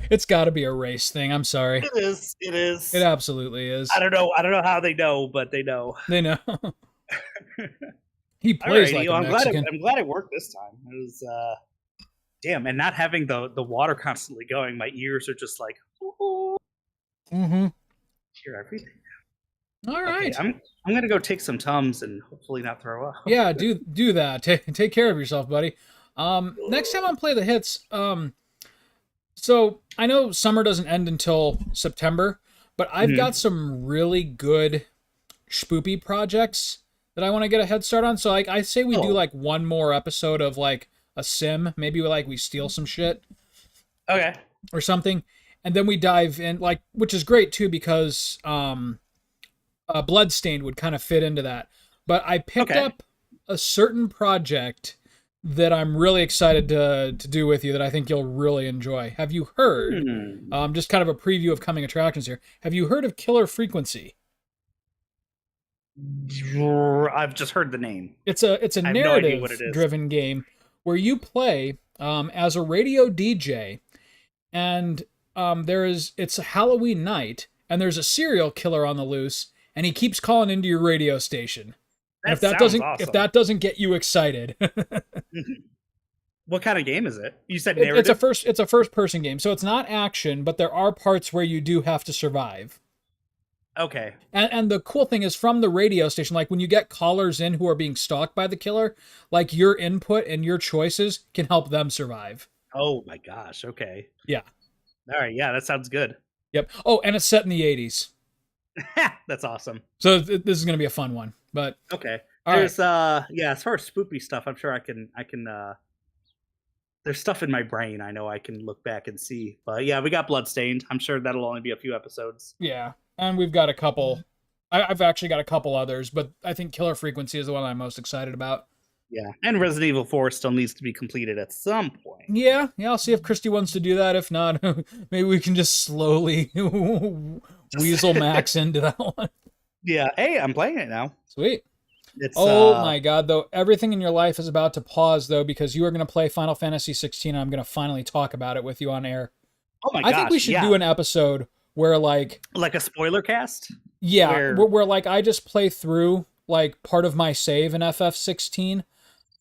[SPEAKER 1] It's got to be a race thing. I'm sorry.
[SPEAKER 2] It is. It is.
[SPEAKER 1] It absolutely is.
[SPEAKER 2] I don't know. I don't know how they know, but they know.
[SPEAKER 1] They know. He plays like a
[SPEAKER 2] I'm
[SPEAKER 1] Mexican.
[SPEAKER 2] glad it worked this time. It was damn, and not having the water constantly going, my ears are just like
[SPEAKER 1] Mm-hmm.
[SPEAKER 2] hear everything.
[SPEAKER 1] All right.
[SPEAKER 2] Okay, I'm gonna go take some Tums and hopefully not throw up.
[SPEAKER 1] Yeah, do that. Take care of yourself, buddy. Next time on Play the Hits, so I know summer doesn't end until September, but I've got some really good spoopy projects that I want to get a head start on. So like I say we do like one more episode of like a sim, maybe we steal some shit
[SPEAKER 2] Okay.
[SPEAKER 1] or something, and then we dive in, like, which is great too because Bloodstained would kind of fit into that. But I picked up a certain project that I'm really excited to do with you that I think you'll really enjoy. Have you heard? Just kind of a preview of coming attractions here. Have you heard of Killer Frequency?
[SPEAKER 2] I've just heard the name.
[SPEAKER 1] It's a
[SPEAKER 2] I have no idea what it is.
[SPEAKER 1] narrative-driven game where you play as a radio DJ, and it's a Halloween night, and there's a serial killer on the loose, and he keeps calling into your radio station. And if that
[SPEAKER 2] sounds awesome.
[SPEAKER 1] if that doesn't get you excited,
[SPEAKER 2] What kind of game is it? You said narrative.
[SPEAKER 1] it's a first person game, so it's not action, but there are parts where you do have to survive.
[SPEAKER 2] Okay.
[SPEAKER 1] And the cool thing is, from the radio station, like when you get callers in who are being stalked by the killer, like your input and your choices can help them survive.
[SPEAKER 2] Oh my gosh. Okay.
[SPEAKER 1] Yeah.
[SPEAKER 2] All right. Yeah, that sounds good.
[SPEAKER 1] Yep. Oh, and it's set in the 80s.
[SPEAKER 2] That's awesome.
[SPEAKER 1] So this is going to be a fun one. But
[SPEAKER 2] Okay.
[SPEAKER 1] all
[SPEAKER 2] There's
[SPEAKER 1] right.
[SPEAKER 2] yeah, as far as spoopy stuff, I'm sure I can there's stuff in my brain I know I can look back and see. But yeah, we got Bloodstained. I'm sure that'll only be a few episodes.
[SPEAKER 1] Yeah. And we've got a couple. I've actually got a couple others, but I think Killer Frequency is the one I'm most excited about.
[SPEAKER 2] Yeah. And Resident Evil 4 still needs to be completed at some point.
[SPEAKER 1] Yeah, I'll see if Christy wants to do that. If not, maybe we can just slowly weasel Max into that one.
[SPEAKER 2] Yeah. Hey, I'm playing it now.
[SPEAKER 1] Sweet.
[SPEAKER 2] It's
[SPEAKER 1] Oh my god, though, everything in your life is about to pause, though, because you are going to play Final Fantasy 16 and I'm going to finally talk about it with you on air.
[SPEAKER 2] oh my
[SPEAKER 1] I think we
[SPEAKER 2] gosh,
[SPEAKER 1] should do
[SPEAKER 2] yeah,
[SPEAKER 1] an episode where, like,
[SPEAKER 2] like a spoiler cast
[SPEAKER 1] yeah,
[SPEAKER 2] where
[SPEAKER 1] like, I just play through, like, part of my save in FF16,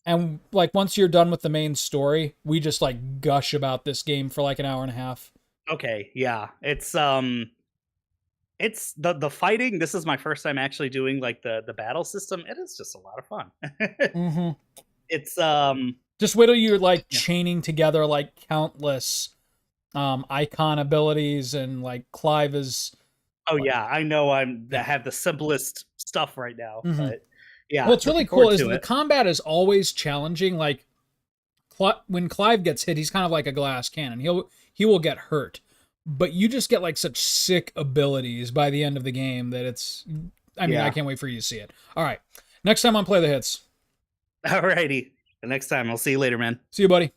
[SPEAKER 1] and, like, once you're done with the main story, we just, like, gush about this game for, like, an hour and a half.
[SPEAKER 2] okay, yeah, it's the fighting. This is my first time actually doing like the battle system. It is just a lot of fun.
[SPEAKER 1] Mm-hmm.
[SPEAKER 2] It's
[SPEAKER 1] Just wait till you're, like,
[SPEAKER 2] yeah.
[SPEAKER 1] chaining together, like, countless icon abilities, and, like, Clive is...
[SPEAKER 2] Oh yeah, I know I have the simplest stuff right now,
[SPEAKER 1] Mhm.
[SPEAKER 2] but yeah,
[SPEAKER 1] What's really
[SPEAKER 2] looking
[SPEAKER 1] cool
[SPEAKER 2] forward
[SPEAKER 1] is
[SPEAKER 2] to
[SPEAKER 1] the
[SPEAKER 2] it.
[SPEAKER 1] combat is always challenging. Like, when Clive gets hit, he's kind of like a glass cannon. He will get hurt, but you just get like such sick abilities by the end of the game that it's. I mean, I
[SPEAKER 2] Yeah.
[SPEAKER 1] can't wait for you to see it. All right, next time on Play the Hits.
[SPEAKER 2] Alrighty. The next time, I'll see you later, man.
[SPEAKER 1] See you, buddy.